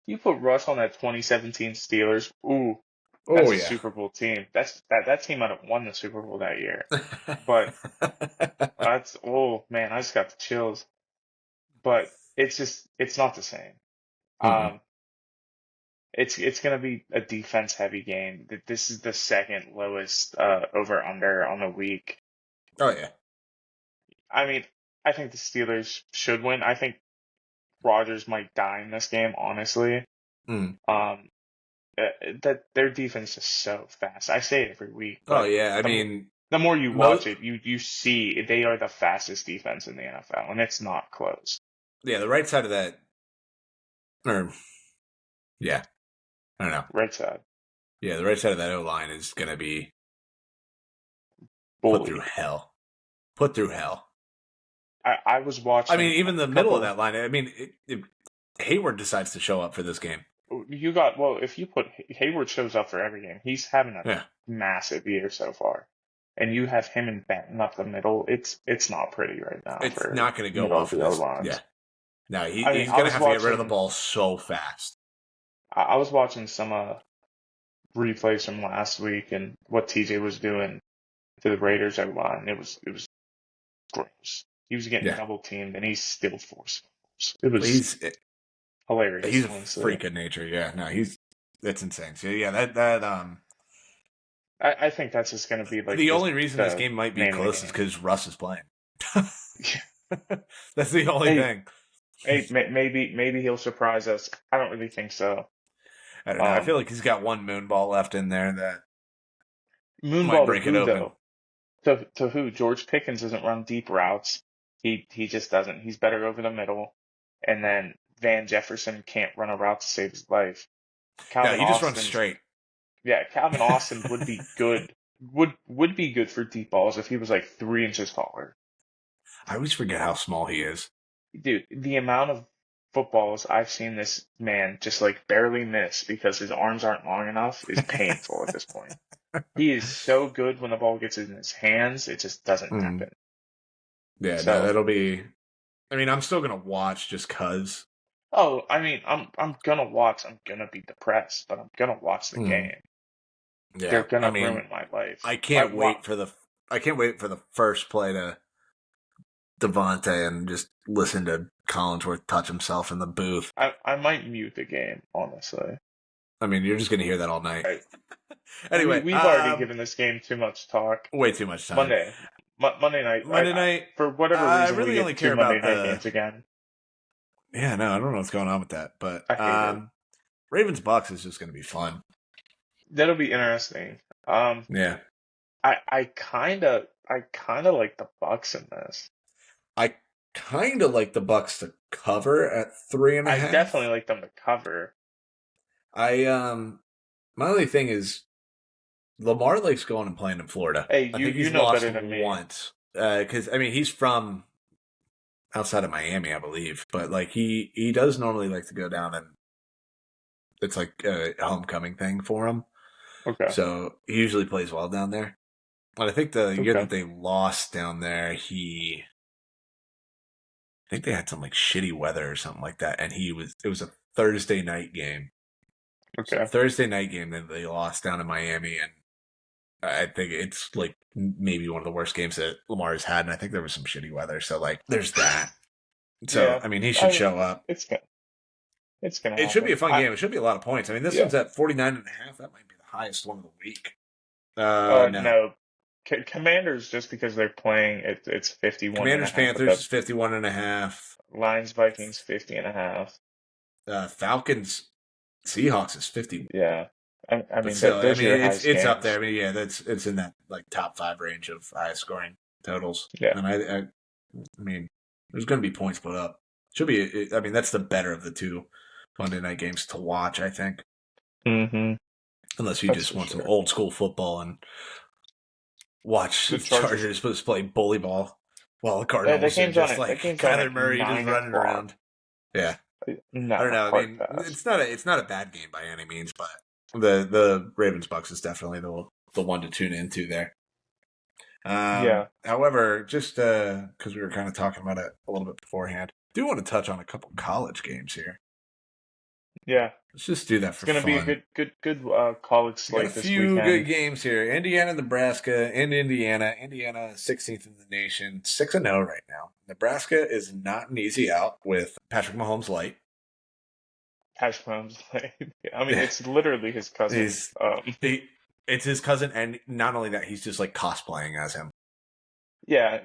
Speaker 2: You put Russ on that 2017 Steelers. Ooh, that's
Speaker 1: Oh
Speaker 2: a
Speaker 1: yeah.
Speaker 2: Super Bowl team. That team might have won the Super Bowl that year. But that's oh man, I just got the chills. But it's not the same.
Speaker 1: Mm-mm.
Speaker 2: Um, it's gonna be a defense heavy game. This is the second lowest over under on the week.
Speaker 1: Oh yeah.
Speaker 2: I mean, I think the Steelers should win. I think Rodgers might die in this game, honestly.
Speaker 1: Mm.
Speaker 2: Um, that their defense is so fast. I say it every week,
Speaker 1: Oh
Speaker 2: but
Speaker 1: yeah. I
Speaker 2: the
Speaker 1: mean,
Speaker 2: the more you
Speaker 1: mo-
Speaker 2: watch it, you see they are the fastest defense in the NFL, and it's not close.
Speaker 1: yeah, the right side of that, or yeah, I don't know.
Speaker 2: Right side,
Speaker 1: Yeah, the right side of that O line is gonna be put through
Speaker 2: bullied.
Speaker 1: hell. Put through hell.
Speaker 2: I was
Speaker 1: I
Speaker 2: watching
Speaker 1: mean, even the
Speaker 2: a
Speaker 1: middle of
Speaker 2: couple.
Speaker 1: that line. I mean, if Hayward decides to show up for this game.
Speaker 2: You got well. If you put Hayward shows up for every game, he's having a
Speaker 1: Yeah,
Speaker 2: massive year so far, and you have him and Benton up the middle. It's not pretty right now
Speaker 1: it's
Speaker 2: for
Speaker 1: not going to go
Speaker 2: middle
Speaker 1: well
Speaker 2: of
Speaker 1: for
Speaker 2: the O
Speaker 1: this. Yeah,
Speaker 2: lines.
Speaker 1: no,
Speaker 2: I mean,
Speaker 1: he's going to have to get rid of the ball so fast.
Speaker 2: I was watching some replays from last week and what TJ was doing to the Raiders O line. It was gross. He was getting
Speaker 1: Yeah,
Speaker 2: double teamed, and he's still forced fumbles. It was
Speaker 1: he's
Speaker 2: hilarious,
Speaker 1: he's a
Speaker 2: honestly.
Speaker 1: freak of nature. Yeah, no, that's insane. So yeah, that
Speaker 2: I think that's just going to be like
Speaker 1: the only reason this
Speaker 2: the
Speaker 1: game might be
Speaker 2: name of the
Speaker 1: close is
Speaker 2: game.
Speaker 1: because Russ is playing. That's the only
Speaker 2: Hey,
Speaker 1: thing.
Speaker 2: maybe he'll surprise us. I don't really think so.
Speaker 1: I don't know. I
Speaker 2: Um,
Speaker 1: feel like he's got one moon ball left in there that might
Speaker 2: Moonball to
Speaker 1: break it
Speaker 2: who
Speaker 1: open.
Speaker 2: though? To who? George Pickens doesn't run deep routes. He just doesn't. He's better over the middle. And then Van Jefferson can't run a route to save his life.
Speaker 1: No,
Speaker 2: Calvin
Speaker 1: he just runs
Speaker 2: Austin's
Speaker 1: straight.
Speaker 2: Yeah, Calvin Austin would be good. Would be good for deep balls if he was like 3 inches taller.
Speaker 1: I always forget how small he is.
Speaker 2: Dude, the amount of footballs I've seen this man just like barely miss because his arms aren't long enough is painful at this point. He is so good when the ball gets in his hands, it just doesn't
Speaker 1: Mm.
Speaker 2: happen.
Speaker 1: Yeah, no,
Speaker 2: So,
Speaker 1: that'll be. I mean, I'm still gonna watch just cause.
Speaker 2: oh, I mean, I'm gonna watch. I'm gonna be depressed, but I'm gonna watch the
Speaker 1: Mm.
Speaker 2: game. They're
Speaker 1: Yeah, I
Speaker 2: gonna
Speaker 1: mean,
Speaker 2: ruin my life.
Speaker 1: I
Speaker 2: Like,
Speaker 1: can't wait for the. I can't wait for the first play to Devontae and just listen to Collinsworth touch himself in the booth.
Speaker 2: I might mute the game, honestly.
Speaker 1: I mean, you're just gonna hear that all night.
Speaker 2: Right.
Speaker 1: Anyway,
Speaker 2: We've already given this game too much talk.
Speaker 1: way too much time.
Speaker 2: Monday night.
Speaker 1: Monday night.
Speaker 2: For whatever
Speaker 1: I
Speaker 2: reason, we
Speaker 1: really only
Speaker 2: get
Speaker 1: care
Speaker 2: two Monday
Speaker 1: about
Speaker 2: night
Speaker 1: the.
Speaker 2: games again.
Speaker 1: Yeah, no, I don't know what's going on with that, but
Speaker 2: I hate it.
Speaker 1: Ravens Bucks is just gonna be fun.
Speaker 2: That'll be interesting.
Speaker 1: Yeah,
Speaker 2: I kind of like the Bucks in this.
Speaker 1: I kind of like the Bucks to cover at 3.5.
Speaker 2: I definitely like them to cover.
Speaker 1: My only thing is Lamar likes going and playing in Florida.
Speaker 2: Hey,
Speaker 1: I think he's
Speaker 2: know
Speaker 1: lost
Speaker 2: better than me.
Speaker 1: once. Because I mean, he's from outside of Miami, I believe, but like he does normally like to go down, and it's like a homecoming thing for him.
Speaker 2: Okay.
Speaker 1: So he usually plays well down there. And I think the year
Speaker 2: Okay.
Speaker 1: that they lost down there, I think they had some like shitty weather or something like that, and it was a Thursday night game.
Speaker 2: Okay.
Speaker 1: So Thursday night game that they lost down in Miami, and I think it's like maybe one of the worst games that Lamar has had, and I think there was some shitty weather. So like, there's that. So
Speaker 2: Yeah,
Speaker 1: I mean, he should show up.
Speaker 2: It's gonna
Speaker 1: It should be a
Speaker 2: happen.
Speaker 1: fun game. It should be a lot of points. I mean, this
Speaker 2: Yeah.
Speaker 1: one's at 49.5. That might be the highest one of the week.
Speaker 2: No. Commanders, just because they're playing, it's 51.
Speaker 1: Commanders Panthers is 51.5.
Speaker 2: Lions Vikings 50.5.
Speaker 1: Falcons Seahawks is 50.
Speaker 2: Yeah, I mean,
Speaker 1: But still,
Speaker 2: those are your highest
Speaker 1: it's up
Speaker 2: games.
Speaker 1: there. I mean, yeah, it's in that like top 5 range of highest scoring totals.
Speaker 2: Yeah.
Speaker 1: And I mean, there's going to be points put up. Should be. I mean, that's the better of the two Monday night games to watch, I think.
Speaker 2: Mm-hmm.
Speaker 1: Unless you
Speaker 2: That's
Speaker 1: just
Speaker 2: for
Speaker 1: want
Speaker 2: sure.
Speaker 1: some old school football and watch the Chargers supposed to play bully ball while the Cardinals
Speaker 2: that game's
Speaker 1: are just
Speaker 2: on
Speaker 1: like
Speaker 2: that game's on
Speaker 1: Kyler
Speaker 2: at
Speaker 1: Murray just
Speaker 2: 9
Speaker 1: running
Speaker 2: o'clock.
Speaker 1: around. Yeah.
Speaker 2: No,
Speaker 1: I don't know. I mean,
Speaker 2: pass.
Speaker 1: it's not a bad game by any means, but the Ravens Bucks is definitely the one to tune into there.
Speaker 2: Yeah.
Speaker 1: However, just because we were kind of talking about it a little bit beforehand, I do want to touch on a couple college games here.
Speaker 2: Yeah.
Speaker 1: Let's just do that for fun.
Speaker 2: It's going to be a good college slate this weekend.
Speaker 1: We got a few good games here. Indiana, Nebraska, and Indiana. Indiana 16th in the nation, 6-0 right now. Nebraska is not an easy out with Patrick Mahomes light.
Speaker 2: Patrick Mahomes light. I mean, it's literally his cousin.
Speaker 1: It's his cousin, and not only that, he's just like cosplaying as him.
Speaker 2: Yeah.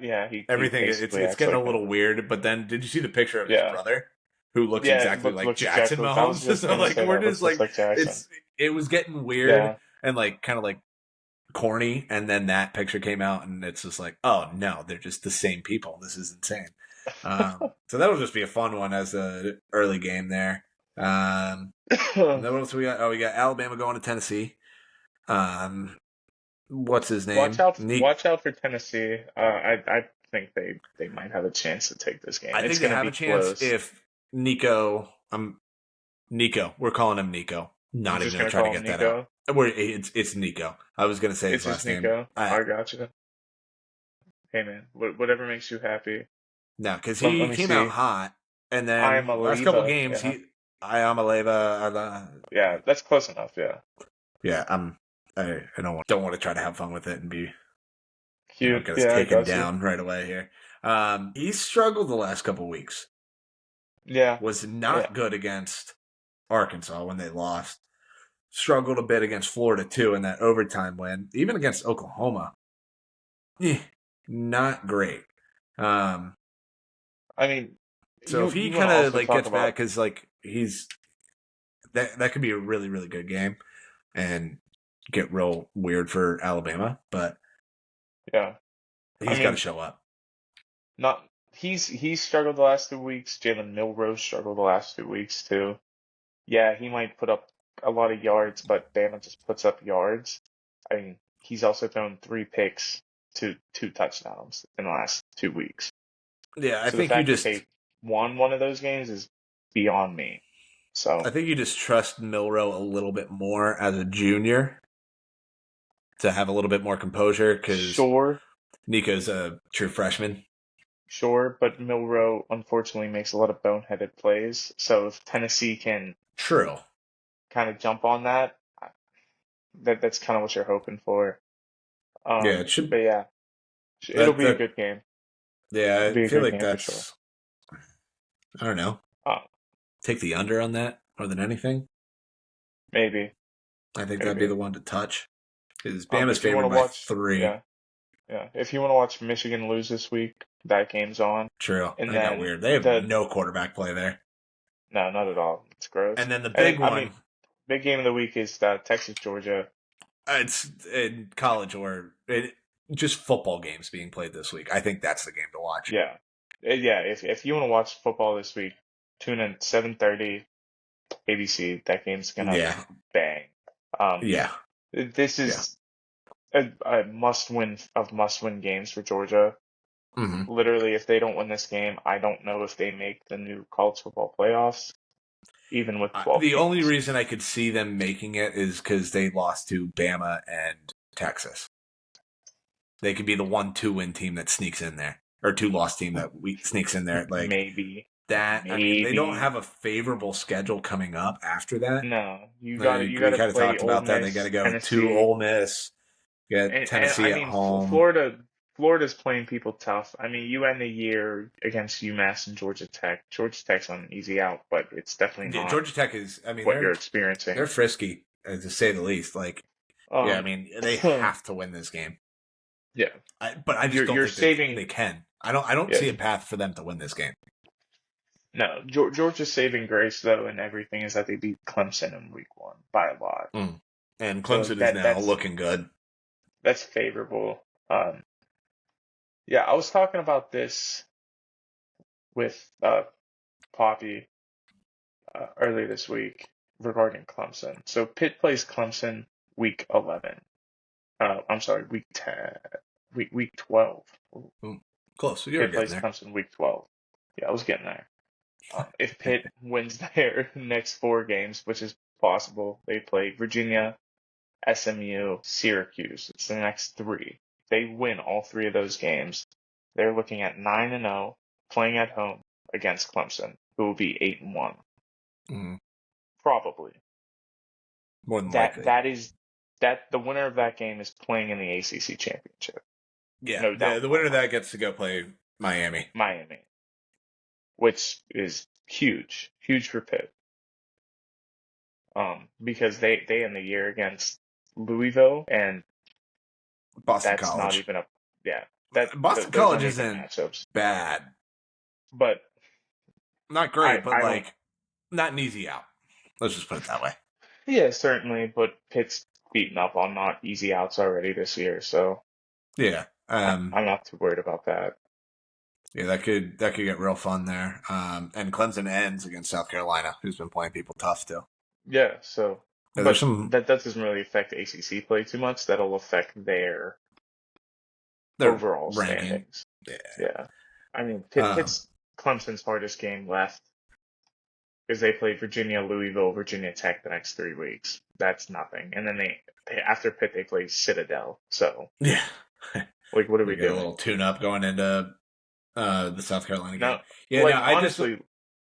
Speaker 1: Everything it's getting a little weird. But then, did you see the picture of his brother, who looks exactly like Jackson Mahomes? So like, we're just like it was getting weird and like kind of like corny. And then that picture came out, and it's just like, oh no, they're just the same people. This is insane. So that'll just be a fun one as a early game there. Then what else we got? Oh, we got Alabama going to Tennessee. What's his name?
Speaker 2: Watch out for Tennessee. I think they might have a chance to take this game.
Speaker 1: I think they have a chance if Nico. We're calling him Nico. Not even gonna try to get that out. It's Nico. I was gonna say his last name.
Speaker 2: Nico. I gotcha. Hey man, whatever makes you happy.
Speaker 1: No, because he came out hot, and then last couple games I am a Leva.
Speaker 2: Yeah, that's close enough. Yeah.
Speaker 1: Yeah, I don't want to try to have fun with it and be
Speaker 2: cute.
Speaker 1: Get us taken down right away here. He's struggled the last couple weeks.
Speaker 2: Yeah,
Speaker 1: was not good against Arkansas when they lost. Struggled a bit against Florida too in that overtime win. Even against Oklahoma, not great.
Speaker 2: I mean,
Speaker 1: so if he kind of like gets back, because like he's that could be a really really good game, and get real weird for Alabama, but
Speaker 2: yeah,
Speaker 1: he's got to show up.
Speaker 2: He's struggled the last 2 weeks. Jalen Milroe struggled the last 2 weeks too. Yeah, he might put up a lot of yards, but Bama just puts up yards. I mean, he's also thrown 3 picks to 2 touchdowns in the last 2 weeks.
Speaker 1: Yeah, I
Speaker 2: so
Speaker 1: think
Speaker 2: the fact that they won one of those games is beyond me. So
Speaker 1: I think you just trust Milrow a little bit more as a junior to have a little bit more composure because
Speaker 2: sure,
Speaker 1: Nico's a true freshman.
Speaker 2: sure, but Milrow unfortunately makes a lot of boneheaded plays. So if Tennessee can
Speaker 1: True.
Speaker 2: kind of jump on that, that's kind of what you're hoping for.
Speaker 1: Yeah, it should.
Speaker 2: But yeah, it'll
Speaker 1: That
Speaker 2: be a
Speaker 1: that.
Speaker 2: good game.
Speaker 1: Yeah,
Speaker 2: It'll be
Speaker 1: I
Speaker 2: a
Speaker 1: feel
Speaker 2: good
Speaker 1: like
Speaker 2: game for sure.
Speaker 1: that's. I don't know.
Speaker 2: Uh,
Speaker 1: Take the under on that more than anything.
Speaker 2: maybe,
Speaker 1: I think that'd be
Speaker 2: maybe.
Speaker 1: the one to touch because Bama's
Speaker 2: If you want
Speaker 1: favored
Speaker 2: to
Speaker 1: by
Speaker 2: watch,
Speaker 1: 3.
Speaker 2: yeah, yeah. If you want to watch Michigan lose this week, that game's on.
Speaker 1: True.
Speaker 2: And
Speaker 1: That got
Speaker 2: then
Speaker 1: weird. They have
Speaker 2: the
Speaker 1: no quarterback play there.
Speaker 2: no, not at all. It's gross.
Speaker 1: And then the
Speaker 2: And then,
Speaker 1: big
Speaker 2: I
Speaker 1: one,
Speaker 2: mean, big game of the week is Texas Georgia.
Speaker 1: it's in college or just football games being played this week. I think that's the game to watch.
Speaker 2: Yeah, yeah. If you want to watch football this week, tune in 7:30 ABC. That game's gonna
Speaker 1: Yeah.
Speaker 2: bang.
Speaker 1: Yeah.
Speaker 2: This is a must-win of must-win games for Georgia.
Speaker 1: Mm-hmm.
Speaker 2: Literally, if they don't win this game, I don't know if they make the new college football playoffs, even with 12
Speaker 1: The only
Speaker 2: teams.
Speaker 1: reason I could see them making it is because they lost to Bama and Texas. They could be the 1-2 win team that sneaks in there, or 2-loss team that sneaks in there. Like
Speaker 2: Maybe.
Speaker 1: that. I mean, they don't have a favorable schedule coming up after that.
Speaker 2: No, you
Speaker 1: We
Speaker 2: gotta
Speaker 1: kind of
Speaker 2: play
Speaker 1: talked
Speaker 2: Ole
Speaker 1: about that. They
Speaker 2: Miss,
Speaker 1: got to go
Speaker 2: Tennessee,
Speaker 1: to Ole Miss, get
Speaker 2: and
Speaker 1: Tennessee
Speaker 2: I
Speaker 1: at
Speaker 2: mean
Speaker 1: home.
Speaker 2: Florida's playing people tough. I mean, you end the year against UMass and Georgia Tech. Georgia Tech's on an easy out, but it's definitely
Speaker 1: Yeah,
Speaker 2: not
Speaker 1: Georgia Tech is. I mean,
Speaker 2: what you're experiencing.
Speaker 1: they're frisky to say the least. Like, yeah, I mean, they have to win this game.
Speaker 2: Yeah,
Speaker 1: But I just don't
Speaker 2: you're
Speaker 1: think
Speaker 2: saving.
Speaker 1: they can. I don't
Speaker 2: Yeah.
Speaker 1: see a path for them to win this game.
Speaker 2: No, Georgia's saving grace though, and everything is that they beat Clemson in Week 1 by a lot.
Speaker 1: And
Speaker 2: So
Speaker 1: Clemson is now looking good.
Speaker 2: That's favorable. Yeah, I was talking about this with Poppy earlier this week regarding Clemson. So Pitt plays Clemson Week 11. I'm sorry, Week 10, Week 12.
Speaker 1: Close. You're
Speaker 2: Pitt plays
Speaker 1: getting there.
Speaker 2: Clemson Week 12. Yeah, I was getting there. If Pitt wins their next 4 games, which is possible, they play Virginia, SMU, Syracuse. It's the next 3. If they win all 3 of those games, they're looking at 9-0, playing at home against Clemson, who will be 8-1.
Speaker 1: Mm-hmm.
Speaker 2: Probably.
Speaker 1: More than likely.
Speaker 2: That the winner of that game is playing in the ACC championship.
Speaker 1: Yeah,
Speaker 2: no doubt.
Speaker 1: The winner of that gets to go play Miami,
Speaker 2: which is huge for Pitt. Because they end the year against Louisville, and
Speaker 1: Boston
Speaker 2: that's
Speaker 1: College.
Speaker 2: not even a
Speaker 1: Boston College isn't
Speaker 2: matchups.
Speaker 1: bad,
Speaker 2: but
Speaker 1: not great, but not an easy out. Let's just put it that way.
Speaker 2: Yeah, certainly, but Pitt's beaten up on not easy outs already this year, so
Speaker 1: yeah,
Speaker 2: I'm not too worried about that.
Speaker 1: Yeah, that could get real fun there. And Clemson ends against South Carolina, who's been playing people tough too.
Speaker 2: Yeah, so
Speaker 1: Yeah,
Speaker 2: but that doesn't really affect ACC play too much. That'll affect their overall
Speaker 1: ranking.
Speaker 2: standings.
Speaker 1: Yeah.
Speaker 2: I mean, Pitt's Clemson's hardest game left because they play Virginia, Louisville, Virginia Tech the next 3 weeks. That's nothing. And then they after Pitt they play Citadel. So
Speaker 1: yeah,
Speaker 2: like what are we doing?
Speaker 1: A little tune up going into the South Carolina game.
Speaker 2: No,
Speaker 1: yeah,
Speaker 2: like,
Speaker 1: no, I
Speaker 2: honestly,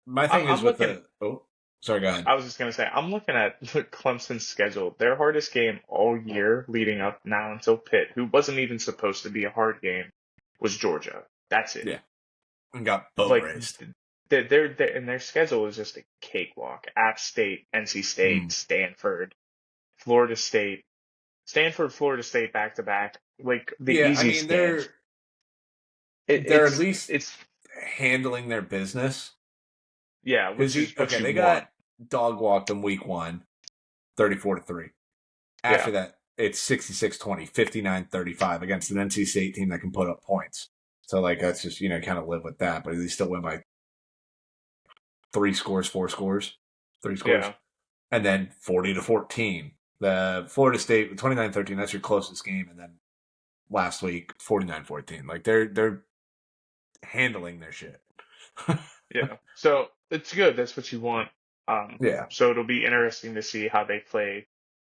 Speaker 1: my thing is with the. Oh, sorry, go ahead.
Speaker 2: I was just gonna say I'm looking at Clemson's schedule. Their hardest game all year leading up now until Pitt, who wasn't even supposed to be a hard game, was Georgia. That's it.
Speaker 1: Yeah, and got boat raced.
Speaker 2: Their schedule is just a cakewalk. App State, NC State, Stanford, Florida State, Florida State back to back. Like the easiest games.
Speaker 1: They're at least handling their business.
Speaker 2: Yeah,
Speaker 1: they got dog walked in week 1, 34-3. After that, it's 66-20, 59-35 against an NC State team that can put up points. So like that's just kind of live with that, but they still win by 3 scores, 4 scores, 3 scores, and then 40-14. The Florida State 29-13. That's your closest game, and then last week 49-14. Like they're handling their shit.
Speaker 2: Yeah. So It's good. That's what you want.
Speaker 1: Yeah.
Speaker 2: So it'll be interesting to see how they play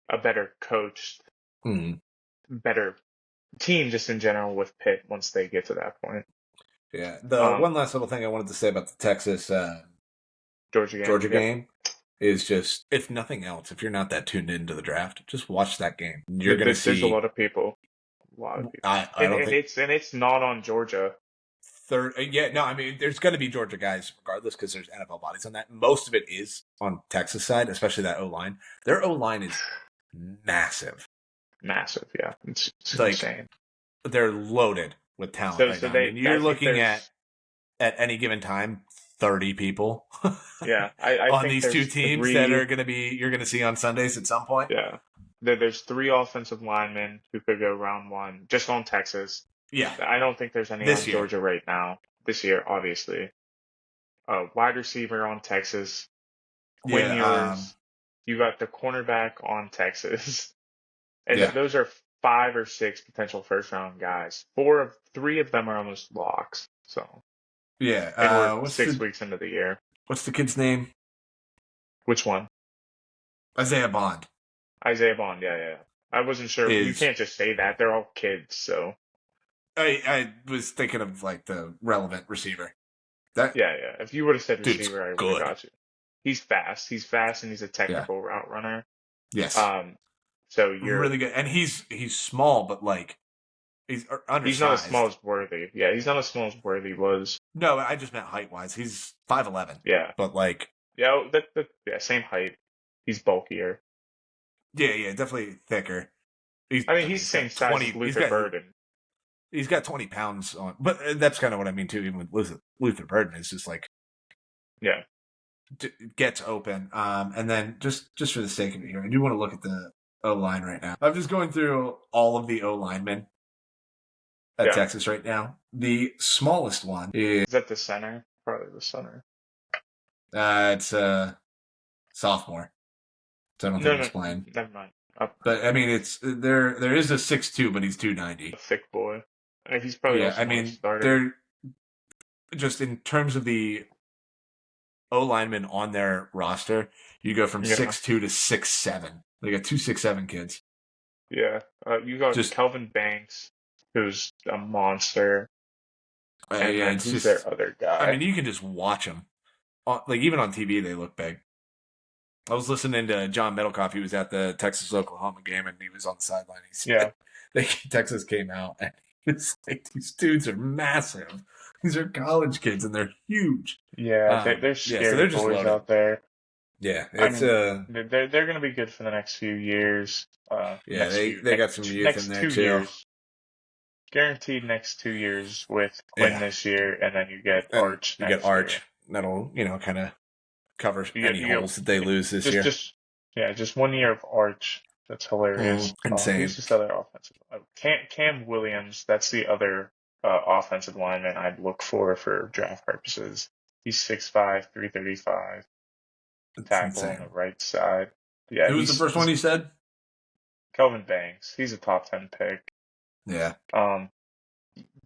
Speaker 2: a better coached,
Speaker 1: Mhm.
Speaker 2: better team just in general with Pitt once they get to that point.
Speaker 1: Yeah. The
Speaker 2: Um,
Speaker 1: one last little thing I wanted to say about the Texas
Speaker 2: Georgia game.
Speaker 1: Georgia
Speaker 2: Yep.
Speaker 1: game is just, if nothing else, if you're not that tuned into the draft, just watch that game. You're going to
Speaker 2: There's a
Speaker 1: see.
Speaker 2: lot of people. A lot of people.
Speaker 1: I don't think
Speaker 2: And it's not on Georgia.
Speaker 1: third. Yeah, no, I mean, there's going to be Georgia guys regardless because there's NFL bodies on that. Most of it is on Texas side, especially that O line. Their O line is massive.
Speaker 2: Massive, yeah. It's
Speaker 1: Like
Speaker 2: insane.
Speaker 1: they're loaded with talent right
Speaker 2: So
Speaker 1: now. I mean, you're
Speaker 2: I think
Speaker 1: looking
Speaker 2: there's
Speaker 1: at any given time 30 people
Speaker 2: yeah, I
Speaker 1: on
Speaker 2: think
Speaker 1: these two
Speaker 2: there's
Speaker 1: teams that
Speaker 2: three
Speaker 1: are going to be you're going to see on Sundays at some point.
Speaker 2: yeah. There's three offensive linemen who could go round one just on Texas.
Speaker 1: Yeah,
Speaker 2: I don't think there's any
Speaker 1: this
Speaker 2: on
Speaker 1: year.
Speaker 2: Georgia right now. This year, obviously. Wide receiver on Texas. Quinn
Speaker 1: Yeah,
Speaker 2: Ewers. You got the cornerback on Texas. And
Speaker 1: yeah,
Speaker 2: those are 5 or 6 potential first round guys. Three of them are almost locks. So,
Speaker 1: yeah.
Speaker 2: and we're
Speaker 1: What's
Speaker 2: 6 weeks into the year.
Speaker 1: the kid's name?
Speaker 2: Which one?
Speaker 1: Isaiah Bond
Speaker 2: Isaiah Bond. Yeah, yeah. I wasn't sure. You
Speaker 1: is.
Speaker 2: can't just say that. They're all kids. So,
Speaker 1: I was thinking of like the relevant receiver. That
Speaker 2: yeah, yeah. If you would have said
Speaker 1: dude's
Speaker 2: receiver, I would have
Speaker 1: good.
Speaker 2: got you. He's fast. He's fast, and he's a
Speaker 1: Yeah.
Speaker 2: technical route runner.
Speaker 1: Yes.
Speaker 2: Um, so you're
Speaker 1: Really good, and he's small, but like he's undersized.
Speaker 2: he's not as small as Worthy. Yeah, he's not as small as Worthy was.
Speaker 1: No, I just meant height wise. He's 5'11",
Speaker 2: Yeah,
Speaker 1: but like
Speaker 2: yeah. Yeah, same height. He's bulkier.
Speaker 1: yeah, definitely thicker. He's
Speaker 2: I mean, he's the
Speaker 1: he's
Speaker 2: same
Speaker 1: got
Speaker 2: size
Speaker 1: 20.
Speaker 2: as Luther Burden.
Speaker 1: He's got 20 pounds on, but that's kind of what I mean too. Even with Luther Burden, it's just like
Speaker 2: Yeah,
Speaker 1: gets open. And then just for the sake of it here, I do want to look at the O line right now. I'm just going through all of the O linemen at
Speaker 2: yeah.
Speaker 1: Texas right now. The smallest one is
Speaker 2: Is that the center? Probably the center.
Speaker 1: it's sophomore. So I don't think
Speaker 2: No,
Speaker 1: it's
Speaker 2: no,
Speaker 1: playing.
Speaker 2: never mind.
Speaker 1: But I mean, it's there is a 6'2", but he's 290.
Speaker 2: A thick boy. He's probably
Speaker 1: Yeah,
Speaker 2: also
Speaker 1: I
Speaker 2: not a
Speaker 1: mean,
Speaker 2: starter.
Speaker 1: they're just in terms of the O linemen on their roster, you go from
Speaker 2: Yeah.
Speaker 1: 6'2" to 6'7". They got 2 6'7" kids.
Speaker 2: Yeah, you got
Speaker 1: Just
Speaker 2: Kelvin Banks, who's a monster, and
Speaker 1: yeah,
Speaker 2: then
Speaker 1: it's
Speaker 2: who's
Speaker 1: just.
Speaker 2: their other guy?
Speaker 1: I mean, you can just watch them. Like even on TV, they look big. I was listening to John Middlecoff. He was at the Texas Oklahoma game, and he was on the sideline. He said, Texas came out, and he was like, "These dudes are massive. These are college kids, and they're huge."
Speaker 2: Yeah, they're
Speaker 1: so
Speaker 2: scary
Speaker 1: they're just
Speaker 2: boys
Speaker 1: loaded.
Speaker 2: out there.
Speaker 1: Yeah,
Speaker 2: I
Speaker 1: it's
Speaker 2: mean, they're going to be good for the next few years.
Speaker 1: yeah, they got some youth in there
Speaker 2: two
Speaker 1: too.
Speaker 2: years. Guaranteed next 2 years with Quinn this year, and then you get
Speaker 1: And
Speaker 2: Arch.
Speaker 1: You
Speaker 2: next
Speaker 1: get Arch.
Speaker 2: year.
Speaker 1: That'll kind of cover
Speaker 2: You
Speaker 1: any
Speaker 2: get-
Speaker 1: holes that they lose this year.
Speaker 2: Just 1 year of Arch. That's hilarious.
Speaker 1: Insane.
Speaker 2: Who's this other offensive? Cam Williams. That's the other offensive lineman I'd look for draft purposes. He's 6'5", 335.
Speaker 1: It's
Speaker 2: Tackle
Speaker 1: insane.
Speaker 2: on the right side. Yeah,
Speaker 1: Who was the first one you said?
Speaker 2: Kelvin Banks. He's a top 10 pick.
Speaker 1: Yeah.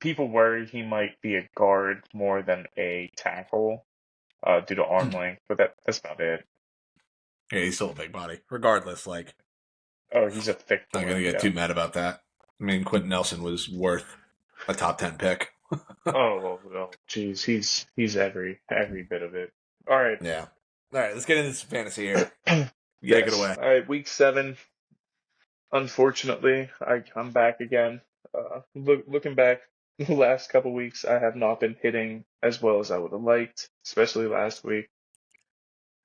Speaker 2: People worry he might be a guard more than a tackle due to arm length, but that's about it.
Speaker 1: Yeah, he's still a big body. Regardless, like,
Speaker 2: Oh, he's a thick boy.
Speaker 1: not going to get too mad about that. I mean, Quentin Nelson was worth a top 10 pick.
Speaker 2: Oh, geez, he's every bit of it. All right.
Speaker 1: Yeah. All right, let's get into some fantasy here.
Speaker 2: Yes.
Speaker 1: Take it away.
Speaker 2: All right, week 7. Unfortunately, I'm back again. Looking back the last couple weeks, I have not been hitting as well as I would have liked, especially last week.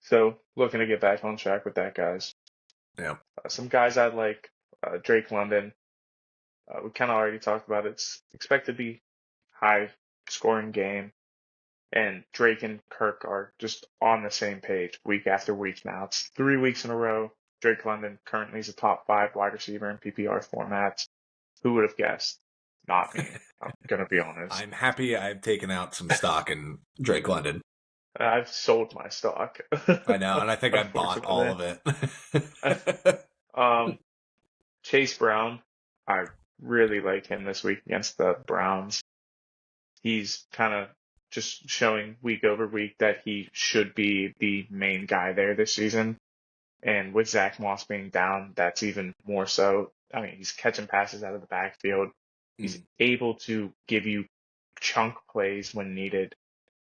Speaker 2: So, looking to get back on track with that, guys.
Speaker 1: Yeah.
Speaker 2: Some guys I like, Drake London. We kind of already talked about it. It's expected to be high scoring game. And Drake and Kirk are just on the same page week after week now. It's 3 weeks in a row. Drake London currently is a top 5 wide receiver in PPR formats. Who would have guessed? Not me. I'm going to be honest.
Speaker 1: I'm happy I've taken out some stock in Drake London.
Speaker 2: I've sold my stock.
Speaker 1: I know, and I think I bought all of it.
Speaker 2: Chase Brown, I really like him this week against the Browns. He's kind of just showing week over week that he should be the main guy there this season. And with Zach Moss being down, that's even more so. I mean, he's catching passes out of the backfield. He's
Speaker 1: Mm.
Speaker 2: able to give you chunk plays when needed.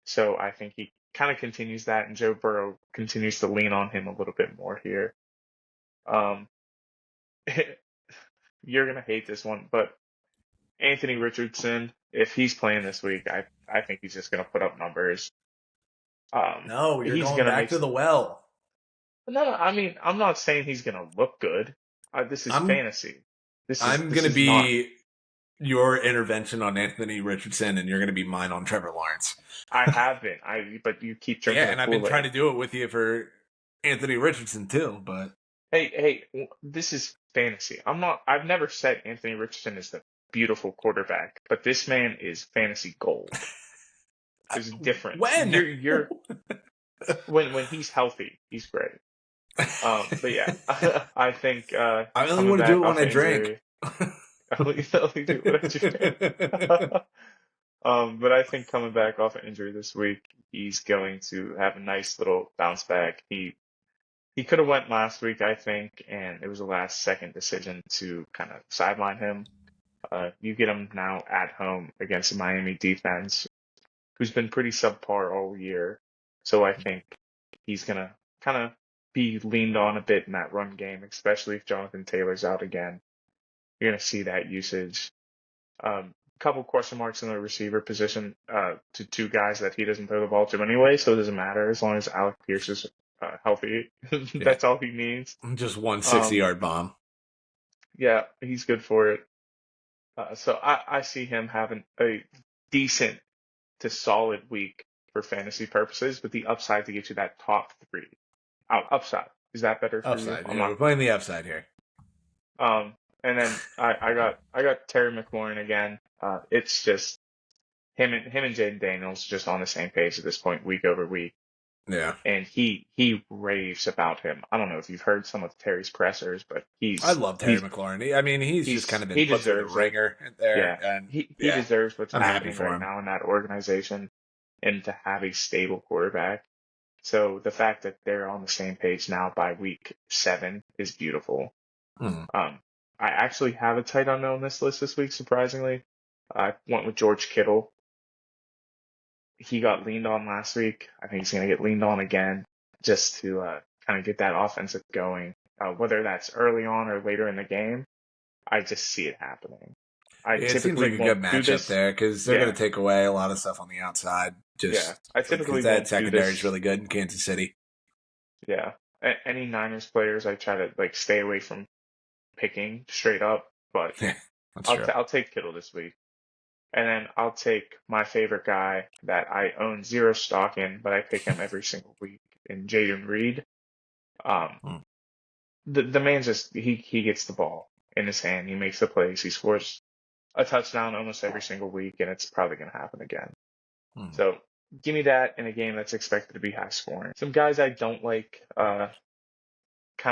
Speaker 2: So I think he kind of continues that, and Joe Burrow continues to lean on him a little bit more here. Um, you're gonna hate this one, but Anthony Richardson, if he's playing this week, I think he's just gonna put up numbers.
Speaker 1: No, you're
Speaker 2: He's
Speaker 1: going
Speaker 2: gonna
Speaker 1: back
Speaker 2: make.
Speaker 1: to the well.
Speaker 2: No, I mean, I'm not saying he's gonna look good. This is
Speaker 1: I'm
Speaker 2: fantasy. This is
Speaker 1: I'm
Speaker 2: this
Speaker 1: gonna
Speaker 2: is not.
Speaker 1: be your intervention on Anthony Richardson, and you're gonna be mine on Trevor Lawrence.
Speaker 2: I have been. But you keep
Speaker 1: Yeah,
Speaker 2: drinking the
Speaker 1: and I've been trying
Speaker 2: Kool-Aid.
Speaker 1: to do it with you for Anthony Richardson too, but
Speaker 2: Hey, this is fantasy. I've never said Anthony Richardson is the beautiful quarterback, but this man is fantasy gold. There's a difference.
Speaker 1: when?
Speaker 2: You're when he's healthy, he's great. But yeah, I think
Speaker 1: I only
Speaker 2: coming
Speaker 1: want to do
Speaker 2: back
Speaker 1: it when
Speaker 2: off
Speaker 1: I
Speaker 2: of
Speaker 1: drink.
Speaker 2: injury, only do what I do. But I think coming back off of injury this week, he's going to have a nice little bounce back. He could have went last week, I think, and it was a last second decision to kind of sideline him. You get him now at home against a Miami defense who's been pretty subpar all year. So I think he's gonna kind of be leaned on a bit in that run game, especially if Jonathan Taylor's out again. You're gonna see that usage. Couple question marks in the receiver position to two guys that he doesn't throw the ball to anyway, so it doesn't matter as long as Alec Pierce is healthy.
Speaker 1: Yeah,
Speaker 2: That's all he needs.
Speaker 1: just one
Speaker 2: Um,
Speaker 1: 60-yard bomb.
Speaker 2: yeah, he's good for it. So I see him having a decent to solid week for fantasy purposes, with the upside to get you that top three. Upside. Is that better for you?
Speaker 1: Upside.
Speaker 2: I'm
Speaker 1: Yeah, we're
Speaker 2: not.
Speaker 1: playing the upside here.
Speaker 2: And then I got Terry McLaurin again. It's just him and Jaden Daniels just on the same page at this point, week over week.
Speaker 1: Yeah,
Speaker 2: And he raves about him. I don't know if you've heard some of Terry's pressers, but
Speaker 1: I
Speaker 2: he's
Speaker 1: love Terry
Speaker 2: he's
Speaker 1: McLaurin. I mean, he's just kind
Speaker 2: he's
Speaker 1: of been
Speaker 2: he
Speaker 1: put through the
Speaker 2: deserves it.
Speaker 1: ringer there,
Speaker 2: Yeah,
Speaker 1: and
Speaker 2: he
Speaker 1: yeah,
Speaker 2: deserves what's
Speaker 1: I'm happy
Speaker 2: happening
Speaker 1: for
Speaker 2: right
Speaker 1: him.
Speaker 2: now in that organization, and to have a stable quarterback. So the fact that they're on the same page now by week 7 is beautiful.
Speaker 1: Mm.
Speaker 2: I actually have a tight end on this list this week, surprisingly. I went with George Kittle. He got leaned on last week. I think he's going to get leaned on again just to kind of get that offensive going. Whether that's early on or later in the game, I just see it happening. I
Speaker 1: Yeah, it seems like
Speaker 2: typically
Speaker 1: a good
Speaker 2: won't do
Speaker 1: matchup
Speaker 2: this.
Speaker 1: there because they're going
Speaker 2: Yeah,
Speaker 1: to take away a lot of stuff on the outside,
Speaker 2: yeah.
Speaker 1: just
Speaker 2: I typically
Speaker 1: because that
Speaker 2: won't do
Speaker 1: secondary is
Speaker 2: this.
Speaker 1: really good in Kansas City.
Speaker 2: Yeah. Any Niners players, I try to like stay away from picking straight up, but
Speaker 1: Yeah, that's true.
Speaker 2: I'll take Kittle this week. And then I'll take my favorite guy that I own zero stock in, but I pick him every single week in Jaden Reed. Um,
Speaker 1: Hmm.
Speaker 2: the man just he gets the ball in his hand, he makes the plays, he scores a touchdown almost every single week, and it's probably going to happen again.
Speaker 1: Hmm.
Speaker 2: So give me that in a game that's expected to be high scoring. Some guys I don't like, kind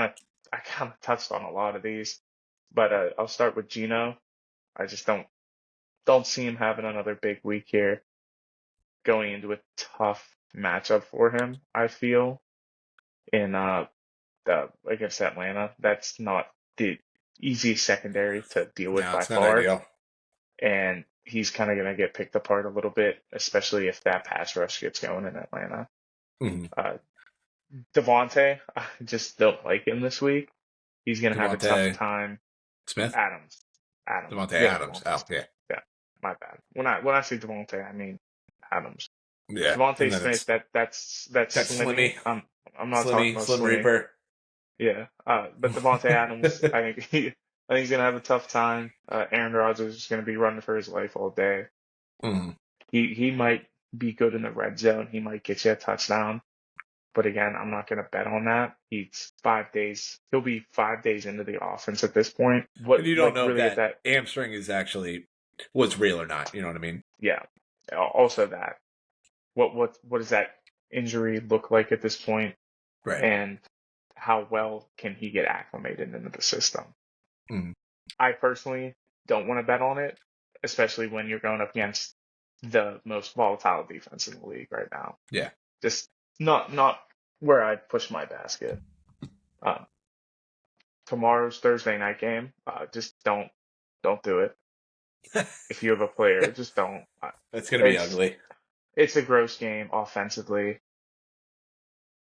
Speaker 2: of I kind of touched on a lot of these, but I'll start with Gino. I just don't see him having another big week here, going into a tough matchup for him, I feel, in against Atlanta. That's not the easiest secondary to deal with
Speaker 1: No,
Speaker 2: by
Speaker 1: it's not
Speaker 2: far.
Speaker 1: ideal.
Speaker 2: And he's kind of going to get picked apart a little bit, especially if that pass rush gets going in Atlanta.
Speaker 1: Mm-hmm.
Speaker 2: Devontae, I just don't like him this week. He's going to have a tough
Speaker 1: Devontae
Speaker 2: time.
Speaker 1: Smith,
Speaker 2: Adams.
Speaker 1: Devontae
Speaker 2: Yeah,
Speaker 1: Adams.
Speaker 2: Devontae
Speaker 1: Oh,
Speaker 2: Smith.
Speaker 1: yeah,
Speaker 2: Yeah, my bad. When I say Devontae, I mean Adams.
Speaker 1: yeah.
Speaker 2: Devontae
Speaker 1: And then
Speaker 2: Smith,
Speaker 1: it's
Speaker 2: that's
Speaker 1: that's
Speaker 2: Slimmy.
Speaker 1: Slimmy,
Speaker 2: I'm not talking about
Speaker 1: Slim
Speaker 2: Slimmy.
Speaker 1: Reaper.
Speaker 2: Yeah. But Devontae Adams, I think he's gonna have a tough time. Aaron Rodgers is gonna be running for his life all day.
Speaker 1: Mm-hmm.
Speaker 2: He might be good in the red zone. He might get you a touchdown. But again, I'm not gonna bet on that. He's 5 days. He'll be 5 days into the offense at this point.
Speaker 1: And
Speaker 2: What
Speaker 1: you don't
Speaker 2: like
Speaker 1: know if
Speaker 2: really get
Speaker 1: that
Speaker 2: that?
Speaker 1: hamstring is actually was real or not. You know what I mean?
Speaker 2: Yeah. Also that. What does that injury look like at this point?
Speaker 1: Right.
Speaker 2: And how well can he get acclimated into the system?
Speaker 1: Mm.
Speaker 2: I personally don't want to bet on it, especially when you're going up against the most volatile defense in the league right now.
Speaker 1: Yeah.
Speaker 2: Just not where I'd push my basket. Um, Tomorrow's Thursday night game, just don't do it. If you have a player, just don't.
Speaker 1: It's going to be
Speaker 2: It's
Speaker 1: ugly.
Speaker 2: it's a gross game offensively.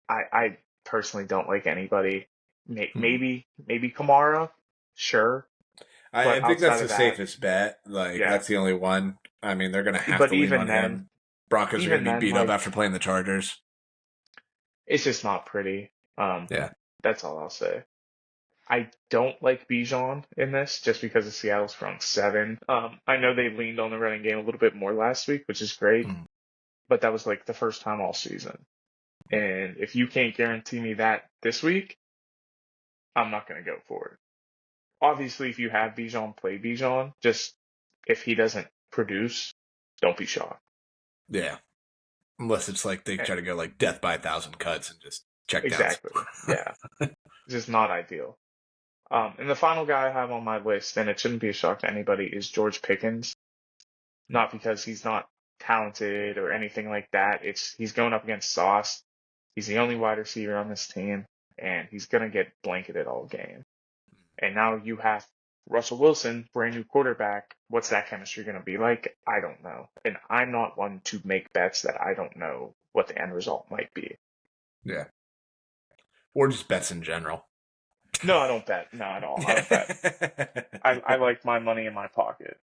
Speaker 2: I personally don't like anybody. Maybe Kamara, sure,
Speaker 1: I
Speaker 2: but
Speaker 1: think that's
Speaker 2: outside
Speaker 1: the
Speaker 2: of that,
Speaker 1: safest bet. Like,
Speaker 2: yeah.
Speaker 1: that's the only one. I mean, they're going to have
Speaker 2: But
Speaker 1: to lean
Speaker 2: even
Speaker 1: on
Speaker 2: then,
Speaker 1: him. Broncos are going to be beat up
Speaker 2: like
Speaker 1: after playing the Chargers.
Speaker 2: it's just not pretty.
Speaker 1: Yeah.
Speaker 2: That's all I'll say. I don't like Bijan in this just because of Seattle's front seven. I know they leaned on the running game a little bit more last week, which is great,
Speaker 1: Mm.
Speaker 2: but that was like the first time all season. And if you can't guarantee me that this week, I'm not going to go for it. Obviously, if you have Bijan, play Bijan. Just if he doesn't produce, don't be shocked.
Speaker 1: Yeah. Unless it's like they
Speaker 2: Eh,
Speaker 1: try to go like death by 1,000 cuts and just check downs.
Speaker 2: Exactly. Yeah. Just not ideal. And the final guy I have on my list, and it shouldn't be a shock to anybody, is George Pickens. Not because he's not talented or anything like that. He's going up against Sauce. He's the only wide receiver on this team, and he's going to get blanketed all game. And now you have Russell Wilson, brand new quarterback. What's that chemistry going to be like? I don't know. And I'm not one to make bets that I don't know what the end result might be.
Speaker 1: Yeah. Or just bets in general.
Speaker 2: No, I don't bet. No, at all. I don't bet. I like my money in my pocket.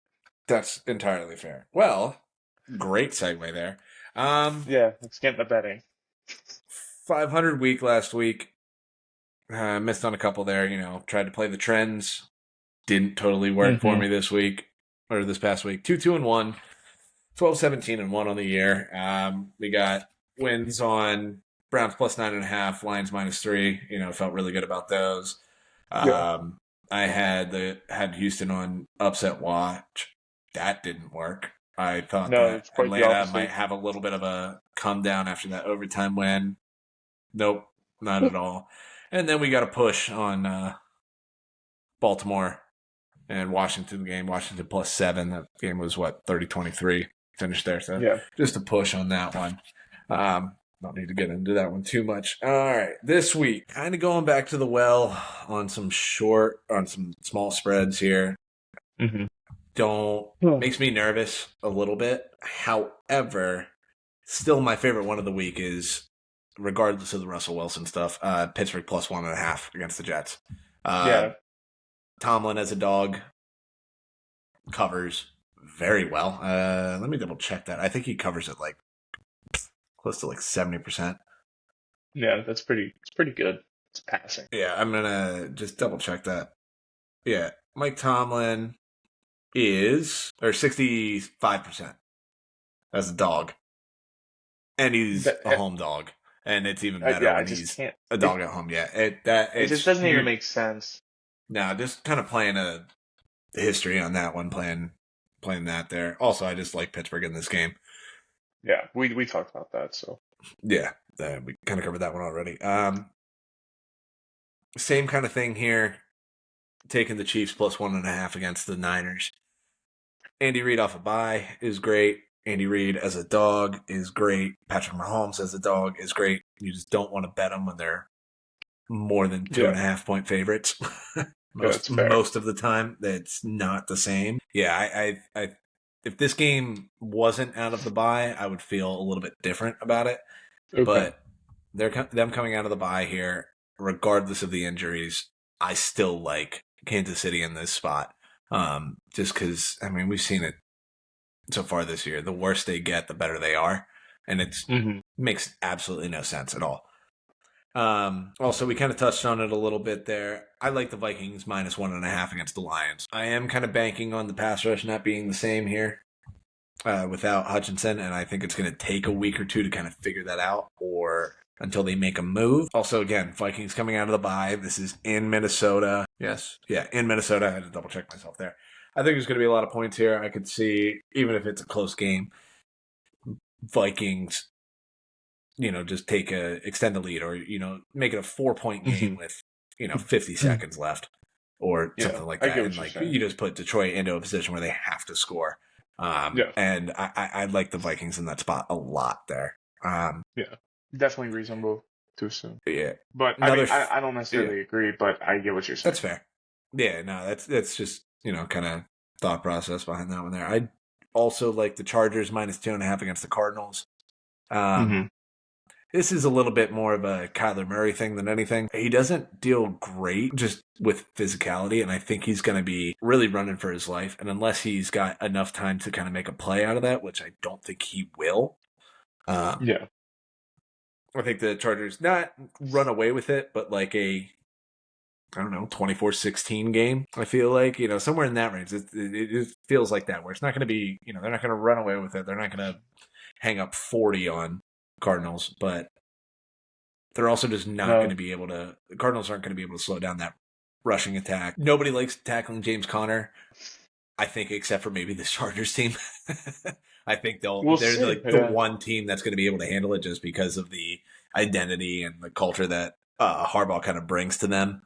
Speaker 1: That's entirely fair. Well, great segue there.
Speaker 2: Yeah, let's get into betting.
Speaker 1: 500 week last week. Missed on a couple there, tried to play the trends. Didn't totally work for me this week, or this past week. 2-2-1, 12-17-1 on the year. We got wins on Browns plus 9.5, Lions -3. Felt really good about those.
Speaker 2: Yeah.
Speaker 1: I had Houston on upset watch. That didn't work. I thought
Speaker 2: No,
Speaker 1: that
Speaker 2: it's quite the
Speaker 1: Atlanta
Speaker 2: opposite.
Speaker 1: might have a little bit of a come down after that overtime win. Nope, not at all. And then we got a push on Baltimore and Washington game. Washington +7. That game was 30-23 finished there. So
Speaker 2: Yeah.
Speaker 1: just a push on that one. Don't need to get into that one too much. All right, this week, kind of going back to the well on some small spreads here.
Speaker 2: Mm-hmm.
Speaker 1: Makes me nervous a little bit. However, still my favorite one of the week is, regardless of the Russell Wilson stuff, Pittsburgh plus 1.5 against the Jets.
Speaker 2: Yeah.
Speaker 1: Tomlin as a dog covers very well. Let me double check that. I think he covers it like close to like 70%.
Speaker 2: Yeah, it's pretty good. It's passing.
Speaker 1: Yeah, I'm gonna just double check that. Yeah, Mike Tomlin is 65% as a dog, and he's a home dog, and it's even better when he's a dog at home. Yeah, it
Speaker 2: just doesn't even make sense.
Speaker 1: No, just kind of playing a history on that one, playing that there. Also, I just like Pittsburgh in this game.
Speaker 2: Yeah, we talked about that, so.
Speaker 1: Yeah, we kind of covered that one already. Same kind of thing here. Taking the Chiefs plus 1.5 against the Niners. Andy Reid off a bye is great. Andy Reid as a dog is great. Patrick Mahomes as a dog is great. You just don't want to bet them when they're more than 2.5 point favorites. most of the time, that's not the same. Yeah, I if this game wasn't out of the bye, I would feel a little bit different about it. Okay. But them coming out of the bye here, regardless of the injuries, I still like Kansas City in this spot. Just because, we've seen it so far this year. The worse they get, the better they are. And it makes absolutely no sense at all. Also, we kind of touched on it a little bit there. I like the Vikings -1.5 against the Lions. I am kind of banking on the pass rush not being the same here without Hutchinson, and I think it's going to take a week or two to kind of figure that out, or until they make a move. Also, again, Vikings coming out of the bye. This is in Minnesota. Yes. Yeah, in Minnesota. I had to double check myself there. I think there's going to be a lot of points here. I could see, even if it's a close game, Vikings, just extend the lead, or, make it a 4-point game with, 50 seconds left or something like that. And you just put Detroit into a position where they have to score.
Speaker 2: Yeah.
Speaker 1: And I like the Vikings in that spot a lot there.
Speaker 2: Yeah. Definitely reasonable to assume.
Speaker 1: Yeah.
Speaker 2: But I
Speaker 1: Another,
Speaker 2: mean, I don't
Speaker 1: yeah,
Speaker 2: necessarily agree, but I get what you're saying.
Speaker 1: that's fair. Yeah, no, that's just, kind of thought process behind that one there. I also like the Chargers -2.5 against the Cardinals.
Speaker 2: Mm-hmm.
Speaker 1: This is a little bit more of a Kyler Murray thing than anything. He doesn't deal great just with physicality, and I think he's going to be really running for his life. And unless he's got enough time to kind of make a play out of that, which I don't think he will,
Speaker 2: Yeah.
Speaker 1: I think the Chargers not run away with it, but like a, I don't know, 24-16 game. I feel like, somewhere in that range. It feels like that, where it's not going to be, they're not going to run away with it. They're not going to hang up 40 on Cardinals, but they're also just not going to be able to. The Cardinals aren't going to be able to slow down that rushing attack. Nobody likes tackling James Conner, I think, except for maybe the Chargers team. I think they're
Speaker 2: see.
Speaker 1: like the one team that's going to be able to handle it just because of the identity and the culture that Harbaugh kind of brings to them.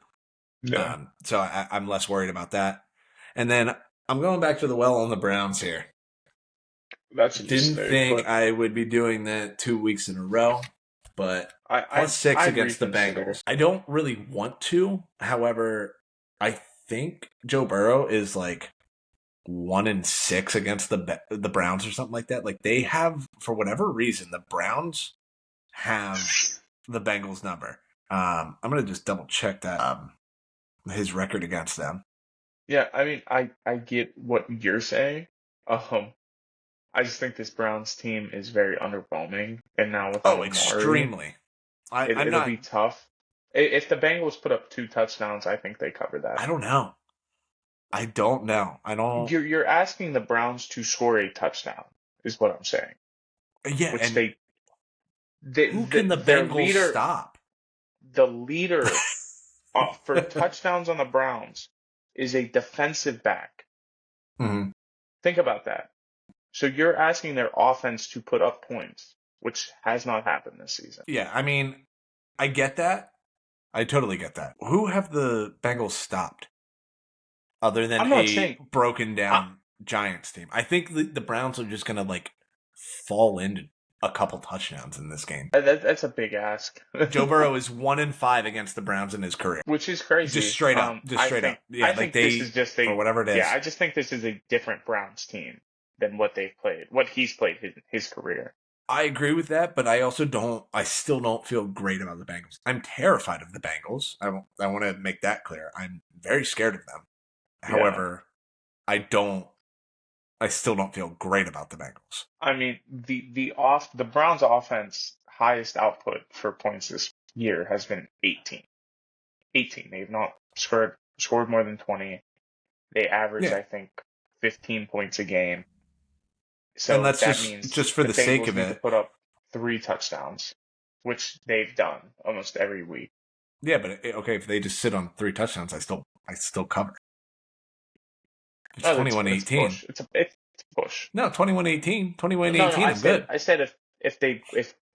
Speaker 2: Yeah.
Speaker 1: So I'm less worried about that. And then I'm going back to the well on the Browns here.
Speaker 2: That's
Speaker 1: Didn't think I would be doing that 2 weeks in a row, but +6 against the Bengals. I don't really want to. However, I think Joe Burrow is like 1-6 against the Browns or something like that. Like they have, for whatever reason, the Browns have the Bengals number. I'm gonna just double check that his record against them.
Speaker 2: Yeah, I mean, I get what you're saying. I just think this Browns team is very underwhelming, and now without Amari,
Speaker 1: extremely.
Speaker 2: It'll be tough. If the Bengals put up 2 touchdowns, I think they cover that.
Speaker 1: I don't know. I don't know.
Speaker 2: You're asking the Browns to score a touchdown, is what I'm saying.
Speaker 1: Yeah,
Speaker 2: which
Speaker 1: and who can the Bengals stop?
Speaker 2: The leader for touchdowns on the Browns is a defensive back.
Speaker 1: Mm-hmm.
Speaker 2: Think about that. So you're asking their offense to put up points, which has not happened this season.
Speaker 1: Yeah, I mean, I get that. I totally get that. Who have the Bengals stopped? Other than a broken down Giants team. I think the Browns are just going to like fall into a couple touchdowns in this game.
Speaker 2: That's a big ask.
Speaker 1: Joe Burrow is 1-5 against the Browns in his career.
Speaker 2: Which is crazy.
Speaker 1: Just straight up. Up. Yeah,
Speaker 2: I think this is just
Speaker 1: or whatever it is.
Speaker 2: Yeah, I just think this is a different Browns team than what they've played, what he's played his career.
Speaker 1: I agree with that, but I still don't feel great about the Bengals. I'm terrified of the Bengals. I want to make that clear. I'm very scared of them. However, I still don't feel great about the Bengals.
Speaker 2: I mean, the Browns offense highest output for points this year has been 18. 18. They've not scored more than 20. They average, I think, 15 points a game. So
Speaker 1: and that means just for the sake of it,
Speaker 2: to put up 3 touchdowns, which they've done almost every week.
Speaker 1: Yeah, but if they just sit on 3 touchdowns, I still cover. It's 21-18.
Speaker 2: It's a push.
Speaker 1: No, 21-18. 21-18 is good.
Speaker 2: I said if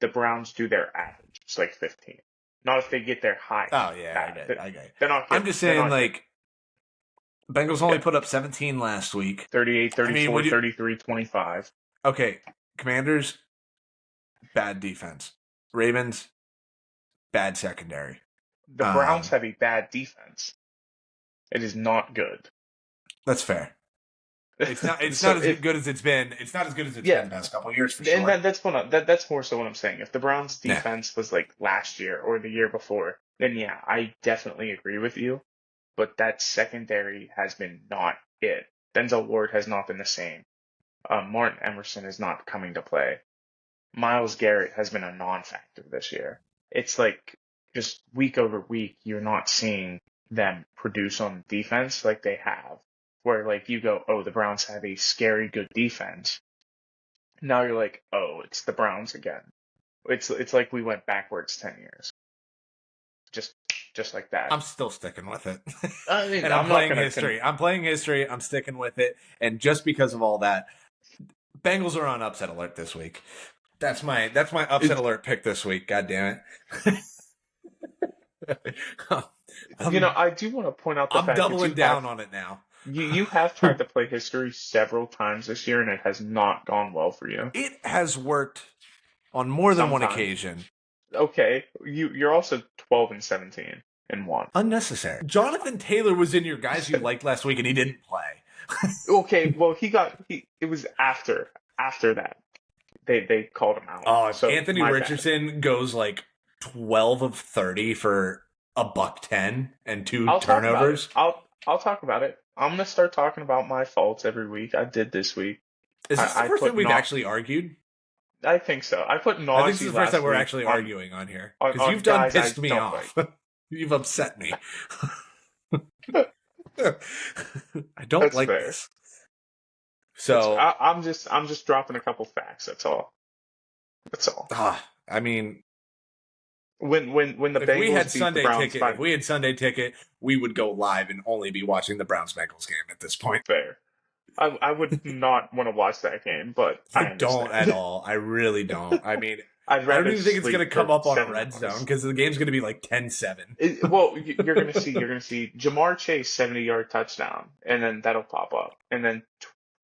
Speaker 2: the Browns do their average, it's like 15. Not if they get their high.
Speaker 1: Oh yeah, I get it.
Speaker 2: They're not.
Speaker 1: I'm just saying, like, Bengals only put up 17 last week.
Speaker 2: 38, 34, 33, 25.
Speaker 1: Okay, Commanders, bad defense. Ravens, bad secondary.
Speaker 2: The Browns have a bad defense. It is not good.
Speaker 1: That's fair. It's not. It's not as good as it's been. It's not as good as it's been the past couple of years for sure.
Speaker 2: And that's more so what I'm saying. If the Browns' defense was like last year or the year before, then yeah, I definitely agree with you. But that secondary has been not it. Denzel Ward has not been the same. Martin Emerson is not coming to play. Myles Garrett has been a non-factor this year. It's like just week over week, you're not seeing them produce on defense like they have. Where like you go, oh, the Browns have a scary good defense. Now you're like, oh, it's the Browns again. It's like we went backwards 10 years. Just like that.
Speaker 1: I'm still sticking with it.
Speaker 2: I mean,
Speaker 1: and I'm playing history. I'm playing history. I'm sticking with it. And just because of all that, Bengals are on upset alert this week. That's my upset alert pick this week. God damn it.
Speaker 2: I do want to point out the fact
Speaker 1: I'm doubling down on it now.
Speaker 2: You have tried to play history several times this year, and it has not gone well for you.
Speaker 1: It has worked on more than one
Speaker 2: Sometimes.
Speaker 1: occasion.
Speaker 2: Okay, you're also 12-17 and 1.
Speaker 1: Unnecessary. Jonathan Taylor was in your guys you liked last week, and he didn't play.
Speaker 2: Okay, well it was after that they called him out.
Speaker 1: Oh, if
Speaker 2: So,
Speaker 1: Anthony
Speaker 2: my bad.
Speaker 1: Richardson goes like 12 of 30 for $110 and 2
Speaker 2: I'll talk about
Speaker 1: turnovers.
Speaker 2: it. I'll talk about it. I'm gonna start talking about my faults every week. I did this week.
Speaker 1: Is this the
Speaker 2: I
Speaker 1: first
Speaker 2: put
Speaker 1: time we've
Speaker 2: not-
Speaker 1: actually argued?
Speaker 2: I think so. I put
Speaker 1: I
Speaker 2: Nazi
Speaker 1: think this is the first time we're
Speaker 2: week
Speaker 1: actually
Speaker 2: on-
Speaker 1: arguing on here.
Speaker 2: on
Speaker 1: Because you've done
Speaker 2: guys I
Speaker 1: pissed me
Speaker 2: don't
Speaker 1: off. You've upset me. I don't
Speaker 2: That's
Speaker 1: like
Speaker 2: fair.
Speaker 1: this. So,
Speaker 2: I'm just dropping a couple facts. That's all.
Speaker 1: I mean,
Speaker 2: When the
Speaker 1: if
Speaker 2: Bengals
Speaker 1: we had
Speaker 2: beat
Speaker 1: Sunday
Speaker 2: the Browns
Speaker 1: ticket,
Speaker 2: by
Speaker 1: if we had Sunday ticket, we would go live and only be watching the Browns Bengals game at this point.
Speaker 2: fair. I would not want to watch that game, but
Speaker 1: I don't
Speaker 2: understand.
Speaker 1: at all. I really don't. I mean,
Speaker 2: I'd
Speaker 1: I
Speaker 2: rather
Speaker 1: don't even think it's
Speaker 2: sleep
Speaker 1: going to come
Speaker 2: for
Speaker 1: up on
Speaker 2: 7
Speaker 1: Red
Speaker 2: hours.
Speaker 1: Zone because the game's going to be like 10-7.
Speaker 2: Well, you're gonna see Jamar Chase 70-yard touchdown, and then that'll pop up, and then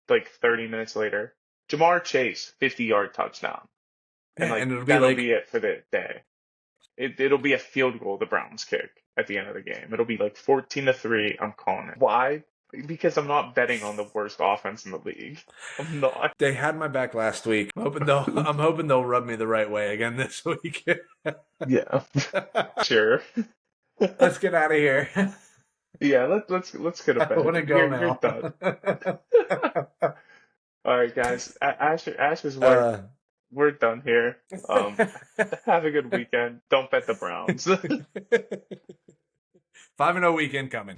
Speaker 2: like 30 minutes later, Jamar Chase 50-yard touchdown, and
Speaker 1: Yeah,
Speaker 2: like
Speaker 1: and it'll be
Speaker 2: that'll
Speaker 1: like-
Speaker 2: be it for the day. It'll be a field goal the Browns kick at the end of the game. It'll be like 14-3. I'm calling it. Why? Because I'm not betting on the worst offense in the league. I'm not.
Speaker 1: They had my back last week. I'm hoping they'll rub me the right way again this week.
Speaker 2: Yeah, sure.
Speaker 1: Let's get out of here.
Speaker 2: Yeah, let's get a bet.
Speaker 1: I want to go
Speaker 2: You're
Speaker 1: now.
Speaker 2: done. All right, guys. Ash's work. We're done here. Have a good weekend. Don't bet the Browns.
Speaker 1: 5-0 weekend coming.